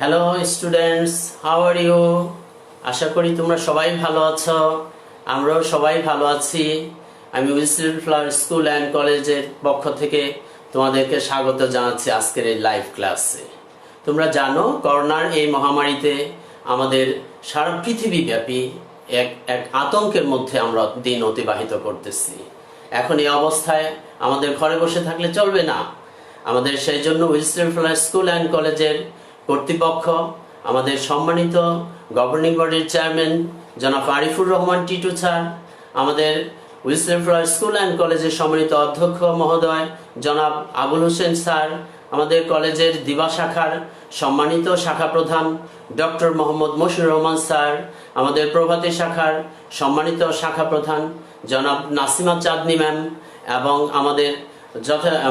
Hello students, how are you? আশা করি তোমরা সবাই ভালো আছো। আমরাও সবাই ভালো আছি। আমি উইসলিন ফ্লাওয়ার স্কুল অ্যান্ড কলেজের পক্ষ থেকে তোমাদেরকে স্বাগত জানাচ্ছি আজকের এই লাইভ ক্লাসে। তোমরা জানো, করোনার এই মহামারীতে আমাদের সারা পৃথিবীব্যাপী এক আতঙ্কের মধ্যে আমরা দিন অতিবাহিত করতেছি। এখন এই অবস্থায় আমাদের ঘরে বসে থাকলে চলবে না। আমাদের সেই জন্য উইসলিন ফ্লাওয়ার স্কুল অ্যান্ড কলেজের কর্তৃপক্ষ, আমাদের সম্মানিত গভর্নিং বডির চেয়ারম্যান জনাব আরিফুর রহমান টিটু স্যার, আমাদের উইসলিন ফ্লাওয়ার স্কুল অ্যান্ড কলেজের সম্মানিত অধ্যক্ষ মহোদয় জনাব আবুল হোসেন স্যার, আমাদের কলেজের দিবা শাখার সম্মানিত শাখা প্রধান ডক্টর মোহাম্মদ মশিউর রহমান স্যার, আমাদের প্রভাতী শাখার সম্মানিত শাখা প্রধান জনাব নাসিমা চাঁদনি ম্যাম এবং আমাদের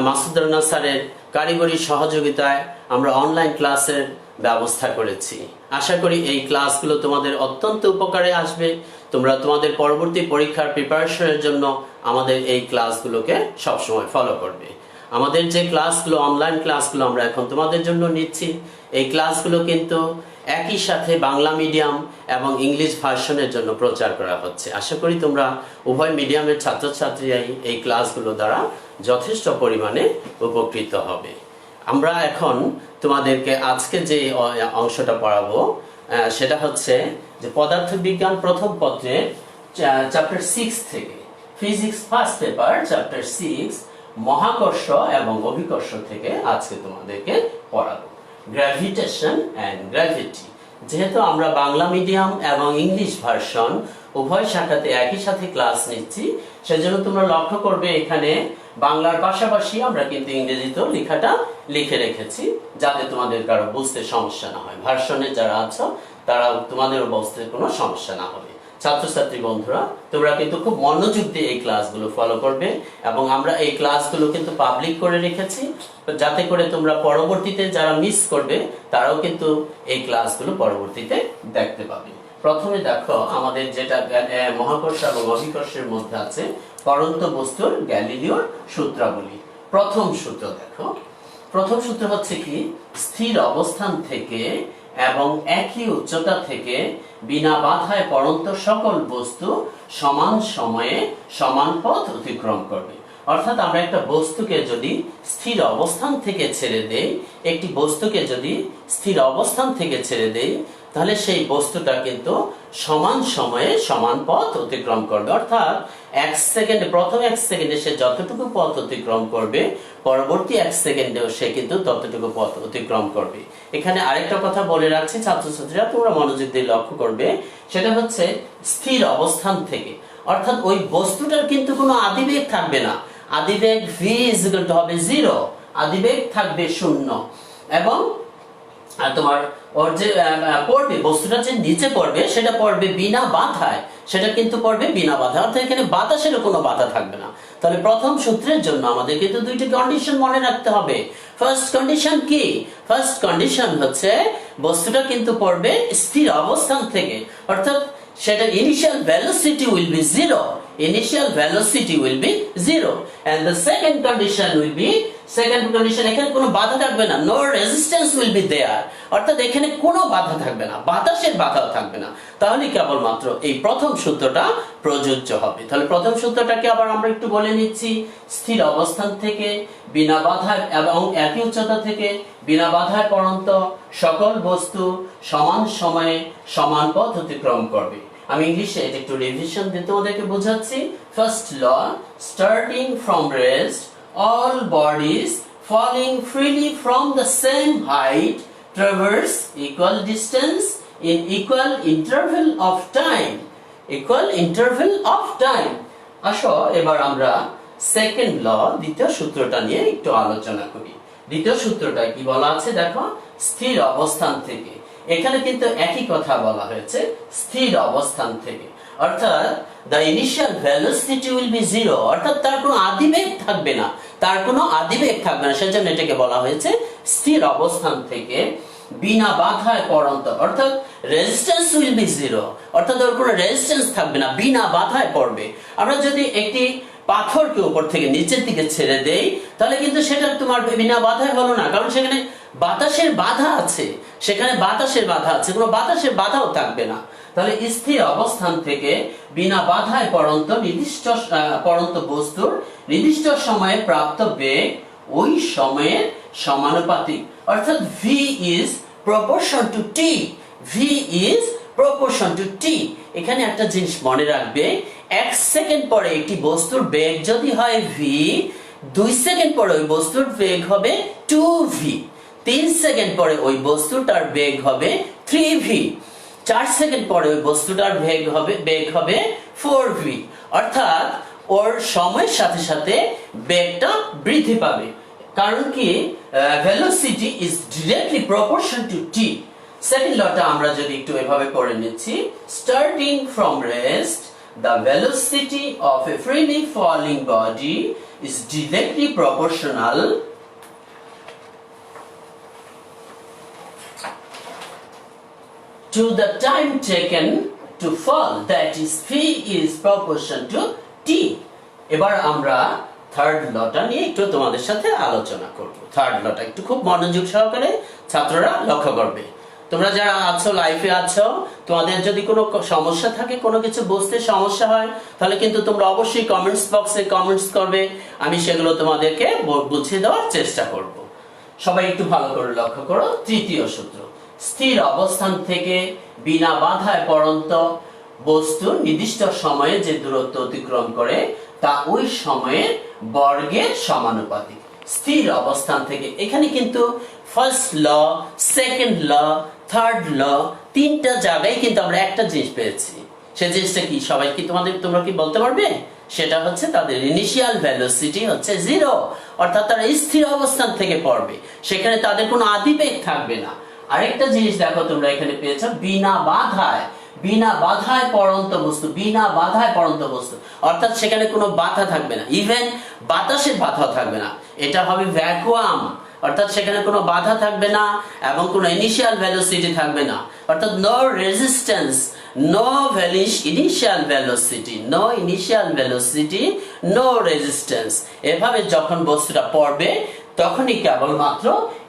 মাসুদ রানা স্যারের কারিগরি সহযোগিতায় আমরা অনলাইন ক্লাসের ব্যবস্থা করেছি। আশা করি এই ক্লাসগুলো তোমাদের অত্যন্ত উপকারে আসবে। তোমরা তোমাদের পরবর্তী পরীক্ষার প্রিপারেশনের জন্য আমাদের এই ক্লাসগুলোকে সবসময় ফলো করবে। আমাদের যে ক্লাসগুলো, অনলাইন ক্লাসগুলো আমরা এখন তোমাদের জন্য নিচ্ছি, এই ক্লাসগুলো কিন্তু একই সাথে বাংলা মিডিয়াম এবং ইংলিশ ভার্সনের জন্য প্রচার করা হচ্ছে। আশা করি তোমরা উভয় মিডিয়ামের ছাত্রছাত্রীরাই এই ক্লাসগুলো দ্বারা যথেষ্ট পরিমাণে উপকৃত হবে। আমরা এখন তোমাদেরকে আজকে যে অংশটা পড়াবো সেটা হচ্ছে যে পদার্থবিজ্ঞান প্রথম পত্রের চ্যাপ্টার 6 থেকে, ফিজিক্স ফার্স্ট পেপার চ্যাপ্টার 6 মহাকর্ষ এবং অভিকর্ষ থেকে আজকে তোমাদেরকে পড়াবো। Gravitation and gravity. যেহেতু আমরা বাংলা মিডিয়াম এবং ইংলিশ ভার্সন উভয় শাখাতে একই সাথে ক্লাস নিচ্ছি, সেজন্য তোমরা লক্ষ্য করবে এখানে বাংলার পাশাপাশি আমরা কিন্তু ইংরেজিতেও লেখাটা লিখে রেখেছি, যাতে তোমাদের কারো বুঝতে সমস্যা না হয়। ভার্সনে যারা আছো তারা তোমাদেরও বুঝতে কোনো সমস্যা না হবে। ছাত্রছাত্রী বন্ধুরা, তোমরা কিন্তু খুব মনোযোগ দিয়ে এই ক্লাসগুলো ফলো করবে এবং আমরা এই ক্লাসগুলো কিন্তু পাবলিক করে রেখেছি, যাতে করে তোমরা পরবর্তীতে যারা মিস করবে তারাও কিন্তু এই ক্লাসগুলো পরবর্তীতে দেখতে পাবে। প্রথমে দেখো, আমাদের যেটা মহাকর্ষ এবং অভিকর্ষের মধ্যে আছে পরন্ত বস্তুর গ্যালিলিওর সূত্রাবলী। প্রথম সূত্র দেখো, প্রথম সূত্র হচ্ছে কি, স্থির অবস্থান থেকে এবং একই উচ্চতা থেকে বিনা বাধায় পরন্ত সকল বস্তু সমান সময়ে সমান পথ অতিক্রম করবে। অর্থাৎ আমরা একটা বস্তুকে যদি স্থির অবস্থান থেকে ছেড়ে দেই, একটি বস্তুকে যদি স্থির অবস্থান থেকে ছেড়ে দেই, তাহলে সেই বস্তুটা কিন্তু সমান সময়ে সমান পথ অতিক্রম করবে। অর্থাৎ প্রথম এক সেকেন্ডে সে যতটুকু পথ অতিক্রম করবে, পরবর্তী এক সেকেন্ডেও সে কিন্তু ততটুকু পথ অতিক্রম করবে। এখানে আরেকটা কথা বলে রাখছি ছাত্রছাত্রীরা, তোমরা মনোযোগ দিয়ে লক্ষ্য করবে, সেটা হচ্ছে স্থির অবস্থান থেকে। অর্থাৎ ওই বস্তুটার কিন্তু কোনো আদিবেগ থাকবে না। আদিবেগ v হবে 0, আদিবেগ থাকবে 0 এবং তোমার ওর যে পড়বে, বস্তুটা যে নিচে পড়বে সেটা পড়বে বিনা বাধায়, সেটা কিন্তু পড়বে বিনা বাধা। অর্থাৎ এখানে বাতাসের কোনো বাধা থাকবে না। তাহলে প্রথম সূত্রের জন্য আমাদের কিন্তু দুইটি কন্ডিশন মনে রাখতে হবে। ফার্স্ট কন্ডিশন কি? ফার্স্ট কন্ডিশন হচ্ছে বস্তুটা কিন্তু পড়বে স্থির অবস্থান থেকে, অর্থাৎ সেটা initial velocity will be 0, initial velocity will be 0, and the second condition will be, এখানে কোনো বাধা থাকবে না, no resistance will be there, অর্থাৎ এখানে কোনো বাধা থাকবে না, বাতাসের বাধাও থাকবে না। তাহলে কেবলমাত্র এই প্রথম সূত্রটা প্রযোজ্য হবে। তাহলে প্রথম সূত্রটাকে আবার আমরা একটু বলে নিচ্ছি। স্থির অবস্থান থেকে বিনা বাধায় এবং একই উচ্চতা থেকে বিনা বাধায় পরন্ত সকল বস্তু সমান সময়ে সমান পথ অতিক্রম করবে। আমি ইংলিশে এটা একটু রিভিশন দিয়ে তোমাদেরকে বোঝাচ্ছি। First law, starting from rest, all bodies falling freely from the same height traverse equal distance in equal interval of time. Equal interval of time. আসো এবার আমরা সেকেন্ড ল, দ্বিতীয় সূত্রটা নিয়ে একটু আলোচনা করি। দ্বিতীয় সূত্রটা কি বলা আছে দেখো, স্থির অবস্থান থেকে। এখানে কিন্তু একই কথা বলা হয়েছে, স্থির অবস্থান থেকে, অর্থাৎ the initial velocity will be 0, অর্থাৎ তার কোনো আদিবেগ থাকবে না, তার কোনো আদিবেগ থাকবে না, সেজন্য এটাকে বলা হয়েছে স্থির অবস্থান থেকে বিনা বাধায় পরন্ত, অর্থাৎ রেজিস্ট্যান্স উইল বি 0, অর্থাৎ ওর কোনো রেজিস্ট্যান্স থাকবে না, বিনা বাধায় পড়বে। আমরা যদি একটি পাথরকে উপর থেকে নিচের দিকে ছেড়ে দেই, তাহলে কিন্তু সেটা তোমার বিনা বাধায় হলো না, কারণ সেখানে বাতাসের বাধা আছে, সেখানে বাতাসের বাধা আছে, কোনো বাতাসের বাধাও থাকবে না। তাহলে স্থির অবস্থান থেকে বিনা বাধায় পড়ন্ত বস্তুর নির্দিষ্ট সময়ে প্রাপ্ত বেগ ওই সময়ের সমানুপাতিক, অর্থাৎ v is proportion to t, v is proportion to t। এখানে একটা জিনিস মনে রাখবে, 1 সেকেন্ড পরে একটি বস্তুর বেগ যদি হয় v, 2 সেকেন্ড পরে ওই বস্তুর বেগ হবে 2v, 3 সেকেন্ড পরে ওই বস্তুটার বেগ হবে 3v, 4 সেকেন্ড পরে ওই বস্তুটার বেগ হবে 4v, অর্থাৎ ওর সময়ের সাথে সাথে বেগটা বৃদ্ধি পাবে। কারণ কি, velocity is directly proportion two T. Second লটা আমরা যদি একটু এভাবে পড়ে নিচ্ছি, starting from rest the velocity of a freely falling body is directly proportional to the time taken to fall, that is v is proportion to t। এবার আমরা third লটা নিয়ে একটু তোমাদের সাথে আলোচনা করব। থার্ড লটা একটু খুব মনোযোগ সহকারে ছাত্ররা লক্ষ্য করবে। তোমরা যারা আছো, লাইফে আছো, তোমাদের যদি কোনো সমস্যা থাকে, কোনো কিছু বুঝতে সমস্যা হয়, তাহলে কিন্তু তোমরা অবশ্যই কমেন্টস বক্সে কমেন্টস করবে, আমি সেগুলো তোমাদেরকে বুঝিয়ে দেওয়ার চেষ্টা করব। সবাই একটু ভালো করে লক্ষ্য করো। তৃতীয় সূত্র, স্থির অবস্থান থেকে বিনা বাধায় পড়ন্ত বস্তু নির্দিষ্ট সময়ে যে দূরত্ব অতিক্রম করে তা ওই সময়ের বর্গের সমানুপাতিক। স্থির অবস্থান থেকে, এখানে কিন্তু first law, second law, third law, তিনটা জায়গায় কিন্তু আমরা একটা জিনিস পেয়েছি। সে জিনিসটা কি সবাই কি তোমরা কি বলতে পারবে? সেটা হচ্ছে তাদের ইনিশিয়াল ভেলোসিটি হচ্ছে 0, অর্থাৎ তারা স্থির অবস্থান থেকে পড়বে, সেখানে তাদের কোনো আদিবেগ থাকবে না। আরেকটা জিনিস দেখো তোমরা এখানে পেয়েছো, বিনা বাধায় পড়ন্ত বস্তু, বিনা বাধায় পড়ন্ত বস্তু, অর্থাৎ সেখানে কোনো বাধা থাকবে না, ইভেন বাতাসের বাধাও থাকবে না, এটা হবে ভ্যাকুয়াম, অর্থাৎ সেখানে কোনো বাধা থাকবে না এবং কোনো ইনিশিয়াল ভেলোসিটি থাকবে না, অর্থাৎ no resistance, no initial velocity, no resistance. এভাবে যখন বস্তুটা পড়বে তখনই কেবলমাত্র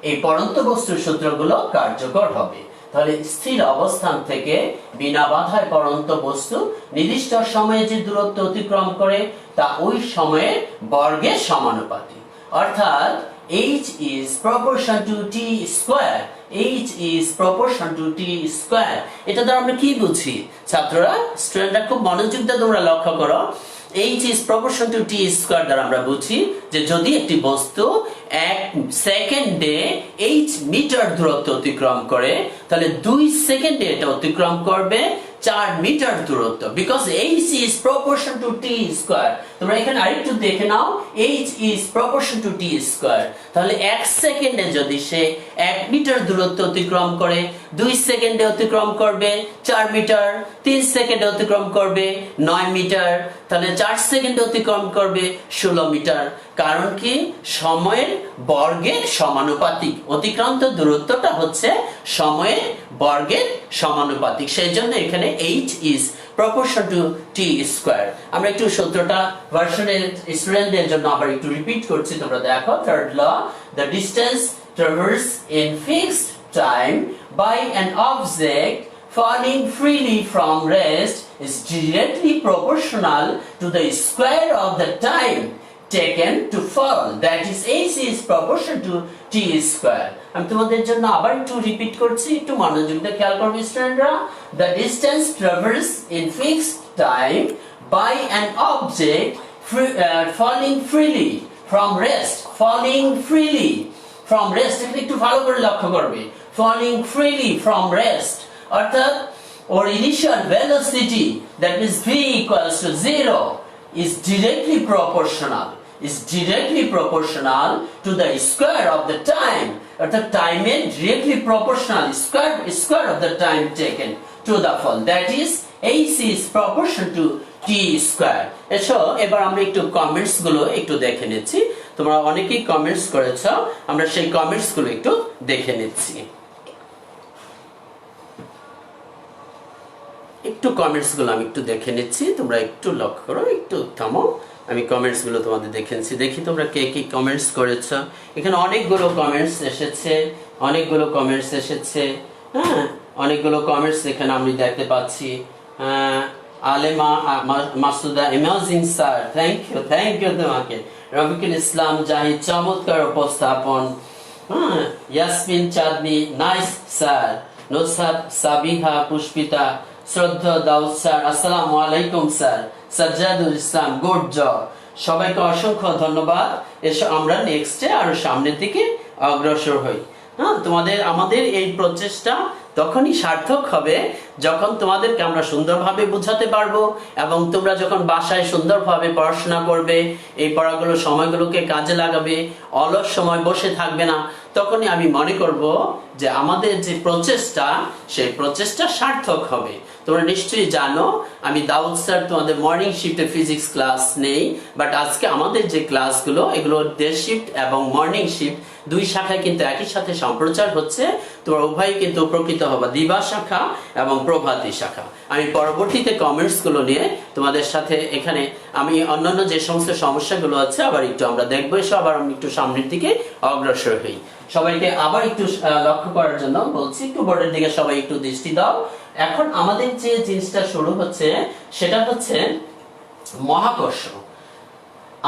এই পড়ন্ত বস্তুর সূত্রগুলো কার্যকর হবে। তাহলে স্থির অবস্থান থেকে বিনা বাধায় পড়ন্ত বস্তু নির্দিষ্ট সময়ে যে দূরত্ব অতিক্রম করে তা ওই সময়ের বর্গের সমানুপাতিক, অর্থাৎ h is proportion to t square, h is proportion to t square। এটা দ্বারা আমরা কি বুঝি ছাত্ররা, স্টুডেন্টরা খুব মনোযোগ দিয়ে তোমরা লক্ষ্য করো। h is proportion to t square দ্বারা আমরা বুঝি যে যদি একটি বস্তু 1 সেকেন্ডে h মিটার দূরত্ব অতিক্রম করে, তাহলে 2 সেকেন্ডে এটা অতিক্রম করবে 4 মিটার দূরত্ব, because h is proportion to t square। তোমরা এখানে আরেকটু দেখে নাও, h is proportion to t square। তাহলে 1 সেকেন্ডে যদি সে 1 মিটার দূরত্ব অতিক্রম করে, 2 সেকেন্ডে অতিক্রম করবে 4 মিটার, 3 সেকেন্ডে অতিক্রম করবে 9 মিটার, তাহলে 4 সেকেন্ডে অতিক্রম করবে 16 মিটার। কারণ কি, সময়ের বর্গের সমানুপাতিক, অতিক্রান্ত দূরত্বটা হচ্ছে সময়ের বর্গের সমানুপাতিক, সেই জন্য এখানে h is proportion to t square। আমরা একটু সূত্রটা ভার্সনের স্টুডেন্টদের জন্য আবার একটু রিপিট করছি, তোমরা দেখো। Third law, the distance traversed in fixed time by an object falling freely from rest is directly proportional to the square of the time taken to fall, that is h is proportion to t square। আমি তোমাদের জন্য আবার একটু repeat করছি, একটু মনোযোগ দিয়ে খেয়াল করবে স্টুডেন্টরা। the distance traversed in fixed time by an object falling freely from rest, একটু ভালো করে লক্ষ্য করবে, falling freely from rest, অর্থাৎ or initial velocity, that means v equals to 0, is directly proportional to the square of the time, অর্থাৎ টাইমের directly proportional square of the time taken to the fall, that is h is proportion to t square। এসো এবার আমরা একটু comments গুলো একটু দেখে নিচ্ছি, তোমরা অনেকেই কমেন্টস করেছো, আমরা সেই কমেন্টস গুলো একটু দেখে নিচ্ছি। একটু কমেন্টস গুলো আমি একটু দেখে নিচ্ছি, তোমরা একটু লক্ষ্য করো, একটু থামো, আমি কমেন্টস গুলো তোমাদের দেখে নিচ্ছি। দেখি তোমরা কে কি কমেন্টস করেছো। এখানে অনেকগুলো কমেন্টস এসেছে, অনেকগুলো কমেন্টস এসেছে। হ্যাঁ, অনেকগুলো কমেন্টস এখানে আমি দেখতে পাচ্ছি। Alema Masuda, amazing sir, thank you তোমাকে। রফিকুল ইসলাম জাহিদ, চমৎকার উপস্থাপন। Yasmin Chandni, nice sir. নুসরাত সাবিহা পুষ্পিতা, শ্রদ্ধা দাউদ স্যার, আসসালামু আলাইকুম sir. Sajjadul Islam, good job. সবাইকে অসংখ্য ধন্যবাদ। এসো আমরা নেক্সটে আরো সামনের দিকে অগ্রসর হই। তোমাদের আমাদের এই প্রচেষ্টা তখনই সার্থক হবে যখন তোমাদেরকে আমরা সুন্দরভাবে বোঝাতে পারবো, এবং তোমরা যখন বাসায় সুন্দরভাবে পড়াশোনা করবে, এই পড়াগুলো সময়গুলোকে কাজে লাগাবে, অলস সময় বসে থাকবে না, তখনই আমি মনে করব যে আমাদের যে প্রচেষ্টা, সেই প্রচেষ্টা সার্থক হবে। তোমরা নিশ্চয়ই জানো আমি দাউদ স্যার তোমাদের মর্নিং শিফটে ফিজিক্স ক্লাস নেই, বাট আজকে আমাদের যে ক্লাসগুলো এগুলো ডে শিফট এবং মর্নিং শিফট দুই শাখায় কিন্তু একই সাথে সম্প্রচার হচ্ছে। তোমরা উভয় কিন্তু উপকৃত হবে, দিবা শাখা এবং প্রভাতী শাখা। আমি পরবর্তীতে কমেন্টস গুলো নিয়ে তোমাদের সাথে এখানে আমি অন্যান্য যে সমস্ত সমস্যাগুলো আছে আবার একটু আমরা দেখবো। এসে আবার আমি একটু সামনের দিকে অগ্রসর হই। সবাইকে আবার একটু লক্ষ্য করার জন্য বলছি, একটু বোর্ডের দিকে সবাই একটু দৃষ্টি দাও। এখন আমাদের যে জিনিসটা শুরু হচ্ছে সেটা হচ্ছে মহাকর্ষ।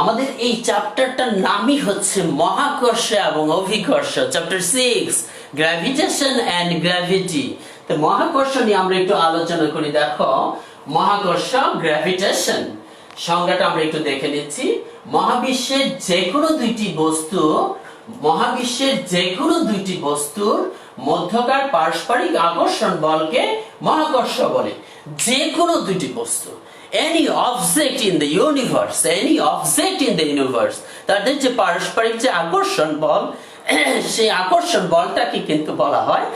আমাদের এই চ্যাপ্টারটার নামই হচ্ছে মহাকর্ষ এবং অভিকর্ষ, চ্যাপ্টার 6, গ্র্যাভিটেশন এন্ড গ্র্যাভিটি। তো মহাকর্ষ নিয়ে আমরা একটু আলোচনা করি। দেখো, মহাকর্ষ, গ্র্যাভিটেশন সংজ্ঞাটা আমরা একটু দেখে নিচ্ছি। মহাবিশ্বের যে কোনো দুইটি বস্তুর মধ্যকার পারস্পরিক আকর্ষণ বলকে মহাকর্ষ বলে। যে কোনো দুইটি বস্তু, any object in the universe, তাদের যে পারস্পরিক যে আকর্ষণ বল, সেই আকর্ষণ বলটাকে কিন্তু বলা হয়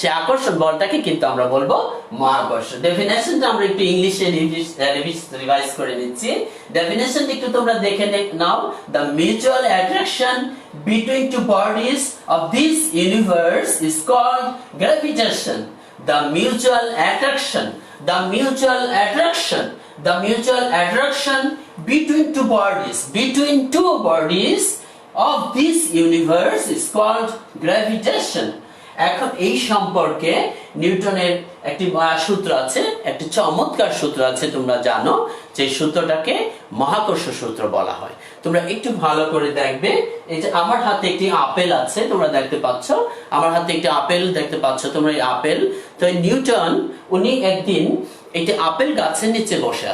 সেই আকর্ষণ বলটাকে কিন্তু আমরা বলবো মহাকর্ষ। ডেফিনেশনটা আমরা একটু ইংলিশে রিভাইজ করে নিচ্ছি। ডেফিনেশনটা একটু তোমরা দেখে নাও। The mutual attraction between two bodies of this universe is called gravitation. The mutual attraction between two bodies of this universe is called gravitation. এখন এই সম্পর্কে নিউটনের একটি সূত্র আছে, একটি চমৎকার সূত্র আছে, তোমরা জানো যে সূত্রটাকে মহাকর্ষ সূত্র বলা হয়। তোমরা একটু ভালো করে দেখবে। এই যে আমার হাতে একটি আপেল আছে, তোমরা দেখতে পাচ্ছ, আমার হাতে একটি আপেল দেখতে পাচ্ছ তোমরা, এই আপেল। তো নিউটন উনি একদিন একটি আপেল গাছের নিচে বসে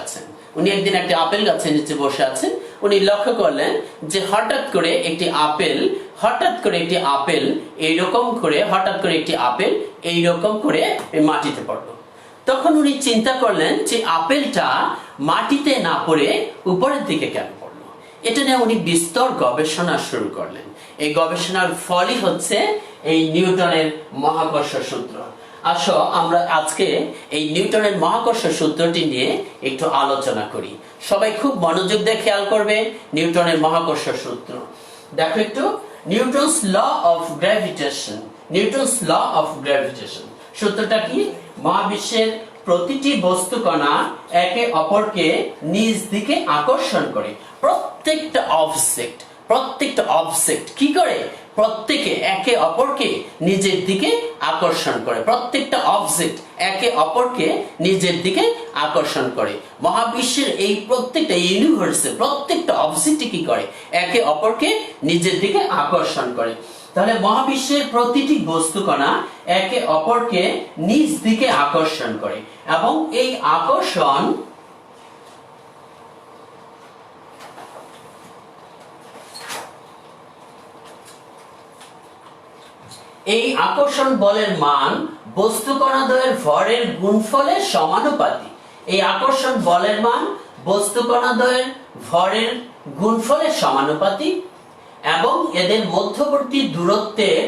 আছেন। উনি লক্ষ্য করলেন যে হঠাৎ করে একটি আপেল এইরকম করে মাটিতে পড়লো। তখন উনি চিন্তা করলেন যে আপেলটা মাটিতে না পড়ে উপরের দিকে কেন পড়লো। এটা নিয়ে উনি বিস্তর গবেষণা শুরু করলেন। এই গবেষণার ফলই হচ্ছে এই নিউটনের মহাকর্ষ সূত্র। আসো আমরা আজকে এই নিউটনের মহাকর্ষ সূত্রটি নিয়ে একটু আলোচনা করি। সবাই খুব মনোযোগ দিয়ে খেয়াল করবে। নিউটনের মহাকর্ষ সূত্র দেখো একটু। নিউটনস ল অফ গ্র্যাভিটেশন সূত্রটা কি? মহাবিশ্বের প্রতিটি বস্তু কণা একে অপরকে নিজ দিকে আকর্ষণ করে। প্রত্যেকটা অবজেক্ট কি করে? প্রত্যেকে একে অপরকে নিজের দিকে আকর্ষণ করে। মহাবিশ্বের এই প্রত্যেকটা ইউনিভার্সে প্রত্যেকটা অবজেক্ট কি করে? একে অপরকে নিজের দিকে আকর্ষণ করে। তাহলে মহাবিশ্বের প্রতিটি বস্তুকণা একে অপরকে নিজ দিকে আকর্ষণ করে, এবং এই আকর্ষণ বলের মান বস্তুকণাদ্বয়ের ভরের গুণফলের সমানুপাতিক। এবং এদের মধ্যবর্তী দূরত্বের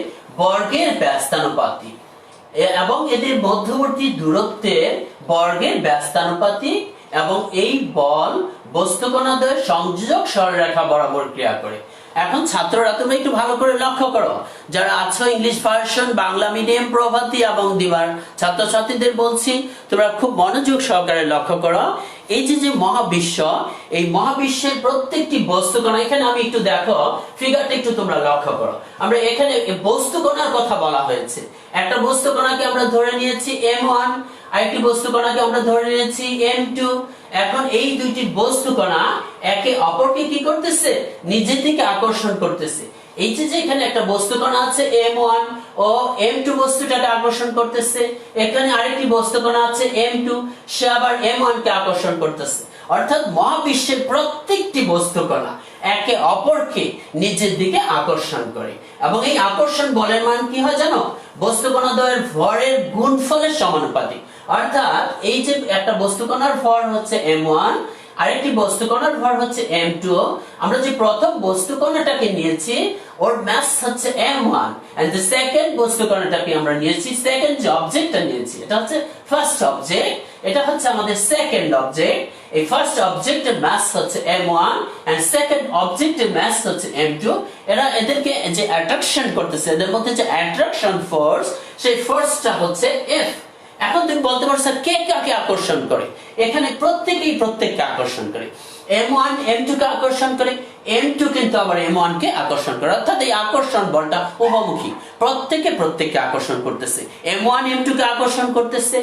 বর্গের ব্যস্তানুপাতিক, এবং এই বল বস্তুকণাদ্বয়ের সংযোজক সরলরেখা বরাবর ক্রিয়া করে। এখন ছাত্ররা তোমরা একটু ভালো করে লক্ষ্য করো, যারা আছো ইংলিশ ভার্সন, বাংলা মিডিয়াম, প্রভাতী এবং দিবার ছাত্রছাত্রীদের বলছি, তোমরা খুব মনোযোগ সহকারে লক্ষ্য করো। এই যে মহাবিশ্ব, এই মহাবিশ্বের প্রত্যেকটি বস্তুকণা, এখানে আমি একটু দেখো ফিগারটা একটু তোমরা লক্ষ্য করো। আমরা এখানে বস্তুকণার কথা বলা হয়েছে। একটা বস্তুকণাকে আমরা ধরে নিয়েছি m1, আরেকটি বস্তুকণাকে আমরা ধরে নিয়েছি m2। এখন এই দুইটি বস্তুকণা একে অপরকে কি করতেছে? নিজের দিকে আকর্ষণ করতেছে। এই যে এখানে একটা বস্তুকণা আছে m1 ও m2 বস্তুটাকে আকর্ষণ করতেছে, এখানে আরেকটি বস্তুকণা আছে m2, সে আবার m1 কে আকর্ষণ করতেছে। অর্থাৎ মহাবিশ্বের প্রত্যেকটি বস্তুকণা একে অপরকে নিজের দিকে আকর্ষণ করে। এবং এই আকর্ষণ বলের মান কি হয় জানো? বস্তুকণা দ্বয়ের ভরের গুণফলের সমানুপাতিক। অর্থাৎ এই যে একটা বস্তুকণার ভর হচ্ছে m1, আরেকটি বস্তুকণার ভর হচ্ছে m2। আমরা যে প্রথম বস্তুকণাটাকে নিয়েছি ওর মাস হচ্ছে m1, এন্ড দ্য সেকেন্ড বস্তুকণাটাকে আমরা নিয়েছি, সেকেন্ড যে অবজেক্টটা নিয়েছি এটা হচ্ছে ফার্স্ট অবজেক্ট, এটা হচ্ছে আমাদের সেকেন্ড অবজেক্ট। এই ফার্স্ট অবজেক্টের মাস হচ্ছে m1 এন্ড সেকেন্ড অবজেক্টের মাস হচ্ছে m2। এরা এদেরকে যে অ্যাট্রাকশন করতেছে, এদের মধ্যে যে অ্যাট্রাকশন ফোর্স, সেই ফোর্সটা হচ্ছে F। এখন তুমি বলতে পারো স্যার কে কাকে আকর্ষণ করে? এখানে প্রত্যেকেই প্রত্যেককে আকর্ষণ করে। m1 m2 কে আকর্ষণ করে, m2 কিন্তু আবার m1 কে আকর্ষণ করে। অর্থাৎ এই আকর্ষণ বলটা উভমুখী, প্রত্যেকে প্রত্যেককে আকর্ষণ করতেছে। m1 m2 কে আকর্ষণ করতেছে,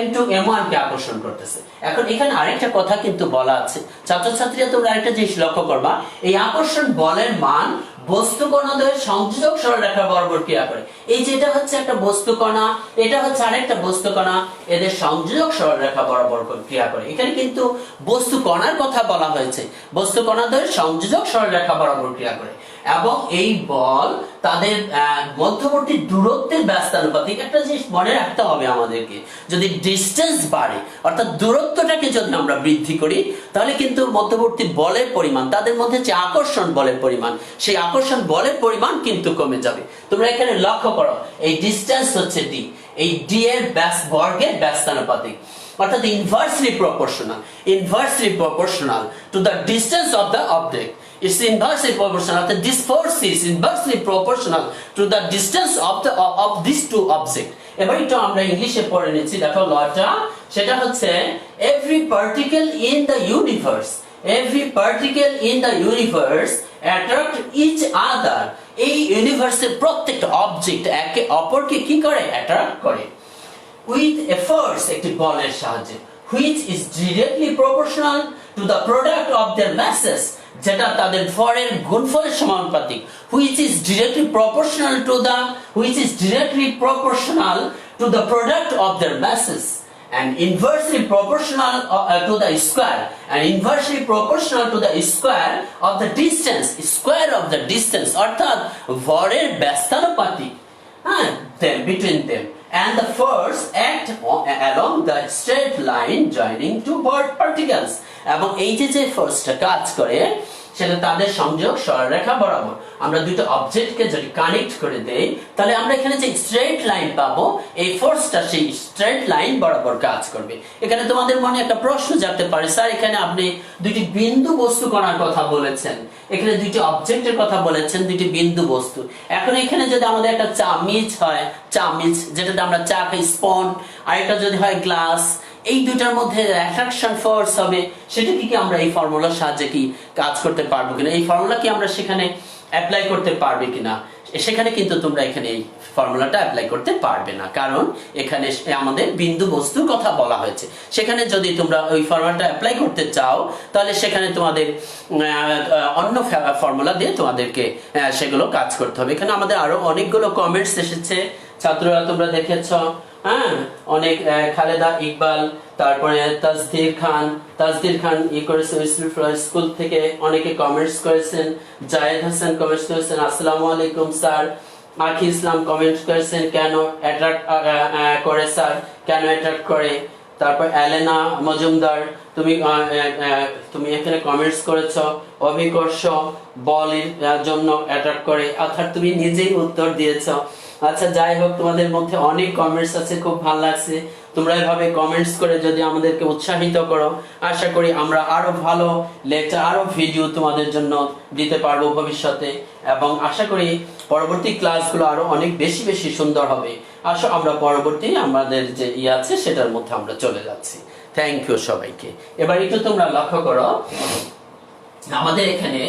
m2 m1 কে আকর্ষণ করতেছে। এখন এখানে আরেকটা কথা কিন্তু বলা আছে, ছাত্রছাত্রীরা তোমরা আরেকটা জিনিস লক্ষ্য করবা, এই আকর্ষণ বলের মান বস্তুকণাদ্বয়ের সংযোজক সরলরেখা বরাবর ক্রিয়া করে। এই যে এটা হচ্ছে একটা বস্তুকণা, এটা হচ্ছে আরেকটা বস্তুকণা, এদের সংযোজক সরলরেখা বরাবর ক্রিয়া করে। এখানে কিন্তু বস্তুকণার কথা বলা হয়েছে, বস্তুকণাদ্বয়ের সংযোজক সরলরেখা বরাবর ক্রিয়া করে। এবং এই বল তাদের মধ্যবর্তী দূরত্বের ব্যস্তানুপাতিক। একটা জিনিস মনে রাখতে হবে আমাদেরকে, যদি ডিসটেন্স বাড়ে অর্থাৎ দূরত্বটাকে যদি আমরা বৃদ্ধি করি, তাহলে কিন্তু মধ্যবর্তী বলের পরিমাণ, তাদের মধ্যে যে আকর্ষণ বলের পরিমাণ, সেই আকর্ষণ বলের পরিমাণ কিন্তু কমে যাবে। তোমরা এখানে লক্ষ্য করো, এই ডিসটেন্স হচ্ছে d, এই d এর বর্গের ব্যস্তানুপাতিক, অর্থাৎ inversely proportional to the distance of the object. It's inversely proportional. This force is inversely proportional to the distance of these two objects. এবার এটা আমরা ইংলিশে পড়ে নিচ্ছি, দেখো লটা, সেটা হচ্ছে every particle in the universe attract each other. এই ইউনিভার্সের প্রত্যেকটা অবজেক্ট একে অপরকে কি করে? অ্যাট্রাক্ট করে with a force, একটি বলের সাহায্যে, which is directly proportional to the product of their masses, যেটা তাদের ভরের গুণফলের সমানুপাতিক, which is directly proportional to the product of their masses, and inversely proportional to the square of the distance, অর্থাৎ ভরের ব্যস্তানুপাতিক between them, and the force act along the straight line joining two particles. এবং এই যে ফোর্সটা কাজ করে সেটা তাদের সংযোগ সরলরেখা বরাবর। আমরা দুটো অবজেক্টকে যদি কানেক্ট করে দেই, তাহলে আমরা এখানে যে স্ট্রেট লাইন পাবো, এই ফোর্সটা সেই স্ট্রেট লাইন বরাবর কাজ করবে। এখানে তোমাদের মনে একটা প্রশ্ন জাগতে পারে, স্যার এখানে আপনি দুটি বিন্দু বস্তু কণার কথা বলেছেন, এখানে দুটি অবজেক্টের কথা বলেছেন, দুটি বিন্দু বস্তু। এখন এখানে যদি আমাদের একটা চামিচ হয়, যেটাতে আমরা চা খাই, স্পন, আর এটা যদি হয় গ্লাস, এই দুটার মধ্যে অ্যাট্রাকশন ফোর্স হবে, সেটা কি আমরা এই ফর্মুলার সাহায্যে কি কাজ করতে পারবো কিনা? এই ফর্মুলা কি আমরা সেখানে অ্যাপ্লাই করতে পারবে কিনা? সেখানে কিন্তু তোমরা এখানে এই ফর্মুলাটা অ্যাপ্লাই করতে পারবে না, কারণ এখানে আমাদের বিন্দু বস্তুর কথা বলা হয়েছে। সেখানে যদি তোমরা ওই ফর্মুলাটা অ্যাপ্লাই করতে চাও, তাহলে সেখানে তোমাদের অন্য ফর্মুলা দিয়ে তোমাদেরকে সেগুলো কাজ করতে হবে। এখানে আমাদের আরো অনেকগুলো কমেন্টস এসেছে, ছাত্ররা তোমরা দেখেছ, অনেক খালেদা ইকবাল, তারপরে তাজদির খান করেছে স্কুল থেকে, অনেকে কমেন্টস করেছেন, জায়েদ হাসান কমেন্টস করেছেন আসসালামু আলাইকুম স্যার, আখি ইসলাম কমেন্ট করেছেন কেন অ্যাট্রাক্ট করে স্যার, কেন অ্যাট্রাক্ট করে। তারপর এলেনা মজুমদার, তুমি এখানে কমেন্টস করেছো অভিকর্ষ বলের জন্য অ্যাট্রাক্ট করে, অর্থাৎ তুমি নিজেই উত্তর দিয়েছো। আচ্ছা, যাই হোক, তোমাদের মধ্যে অনেক কমেন্টস আছে, খুব ভালো লাগছে। তোমরা এভাবে কমেন্টস করে যদি আমাদেরকে উৎসাহিত করো, আশা করি আমরা আরো ভালো লেকচার, আরো ভিডিও তোমাদের জন্য দিতে পারবো ভবিষ্যতে, এবং আশা করি পরবর্তী ক্লাসগুলো আরো অনেক বেশি বেশি সুন্দর হবে। আসো আমরা পরবর্তী আমাদের যে আছে সেটার মধ্যে আমরা চলে যাচ্ছি। থ্যাংক ইউ সবাইকে। এবার একটু তোমরা লক্ষ্য করো, আমাদের এখানে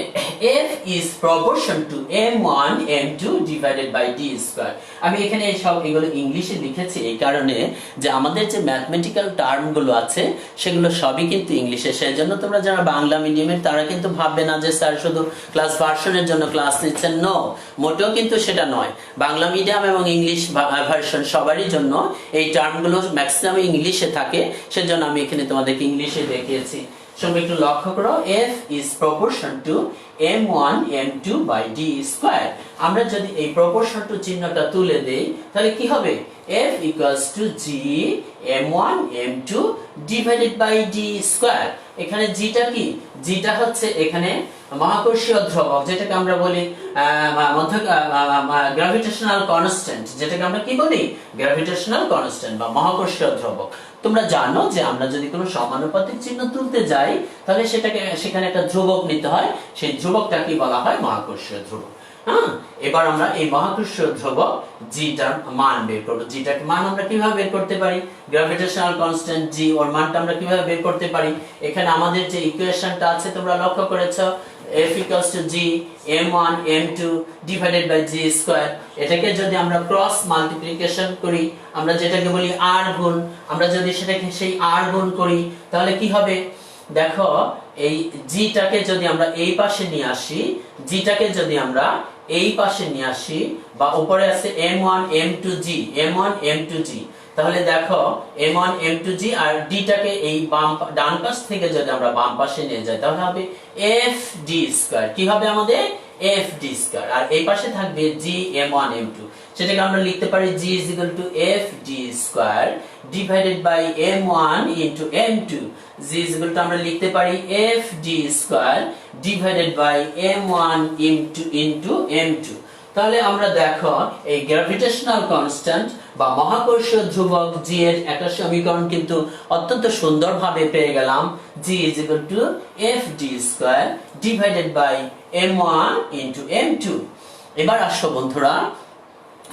f is proportion to m1 m2 divided by d square। আমি এখানে সব এগুলো ইংলিশে লিখেছি এই কারণে যে আমাদের যে ম্যাথমেটিক্যাল টার্মগুলো আছে সেগুলো সবই কিন্তু ইংলিশে। সেজন্য তোমরা যারা বাংলা মিডিয়ামের তারা কিন্তু ভাববে না যে স্যার শুধু ক্লাস ভার্সনের জন্য ক্লাস নিচ্ছেন, নো, মোটেও কিন্তু সেটা নয়। বাংলা মিডিয়াম এবং ইংলিশ ভার্সন সবারই জন্য এই টার্মগুলো ম্যাক্সিমাম ইংলিশে থাকে, সেজন্য আমি এখানে তোমাদেরকে ইংলিশে দেখিয়েছি। সবাই একটু লক্ষ্য করো, f is proportion to m1 m2 by d square। আমরা যদি এই proportion to চিহ্নটা তুলে দেই তাহলে কি হবে, f equals to g m1 m2 divided by d square। এখানে g টা কি, g টা হচ্ছে এখানে মহাকর্ষীয় ধ্রুবক, যেটাকে আমরা বলি গ্র্যাভিটেশনাল কনস্ট্যান্ট, যেটাকে আমরা কি বলি, গ্র্যাভিটেশনাল কনস্ট্যান্ট বা মহাকর্ষীয় ধ্রুবক। তোমরা জানো যে আমরা যদি কোনো সমানুপাতিক চিহ্ন তুলতে যাই তাহলে সেখানে একটা ধ্রুবক নিতে হয়, সেই ধ্রুবকটাকে বলা হয় মহাকর্ষীয় ধ্রুবক। হ্যাঁ, এবার আমরা এই মহাকর্ষীয় ধ্রুবক জিটার মান বের করব। জিটার মান আমরা কিভাবে বের করতে পারি, গ্র্যাভিটেশনাল কনস্ট্যান্ট জি ওর মানটা আমরা কিভাবে বের করতে পারি। এখানে আমাদের যে ইকুয়েশনটা আছে তোমরা লক্ষ্য করেছো, f equals to g m1 m2 divided by g square। এটাকে যদি আমরা ক্রস মাল্টিপ্লিকেশন করি, আমরা যেটাকে বলি r গুণ, আমরা যদি সেটাকে সেই r গুণ করি তাহলে কি হবে, দেখো এই g টাকে যদি আমরা এই পাশে নিয়ে আসি, g টাকে যদি আমরা এই পাশে নিয়ে আসি, বা উপরে আছে m1 m2g m1 m2g, তাহলে দেখো m1 m2g আর d টাকে এই ডান পাশ থেকে যদি আমরা বাম পাশে নিয়ে যাই তাহলে হবে f d স্কয়ার। কি হবে আমাদের, f d স্কয়ার। আর এই পাশে থাকবে g m1 m2, সেটাকে আমরা লিখতে পারি g is equal to f d square divided by m1 into m2। g is equal to আমরা লিখতে পারি f d square divided by m1 into m2। তাহলে আমরা দেখো এই গ্র্যাভিটেশনাল কনস্ট্যান্ট বা মহাকর্ষীয় ধ্রুবক g এর একটা সমীকরণ কিন্তু অত্যন্ত সুন্দরভাবে পেয়ে গেলাম, g is equal to f d square divided by m1 into m2। এবার আসো বন্ধুরা,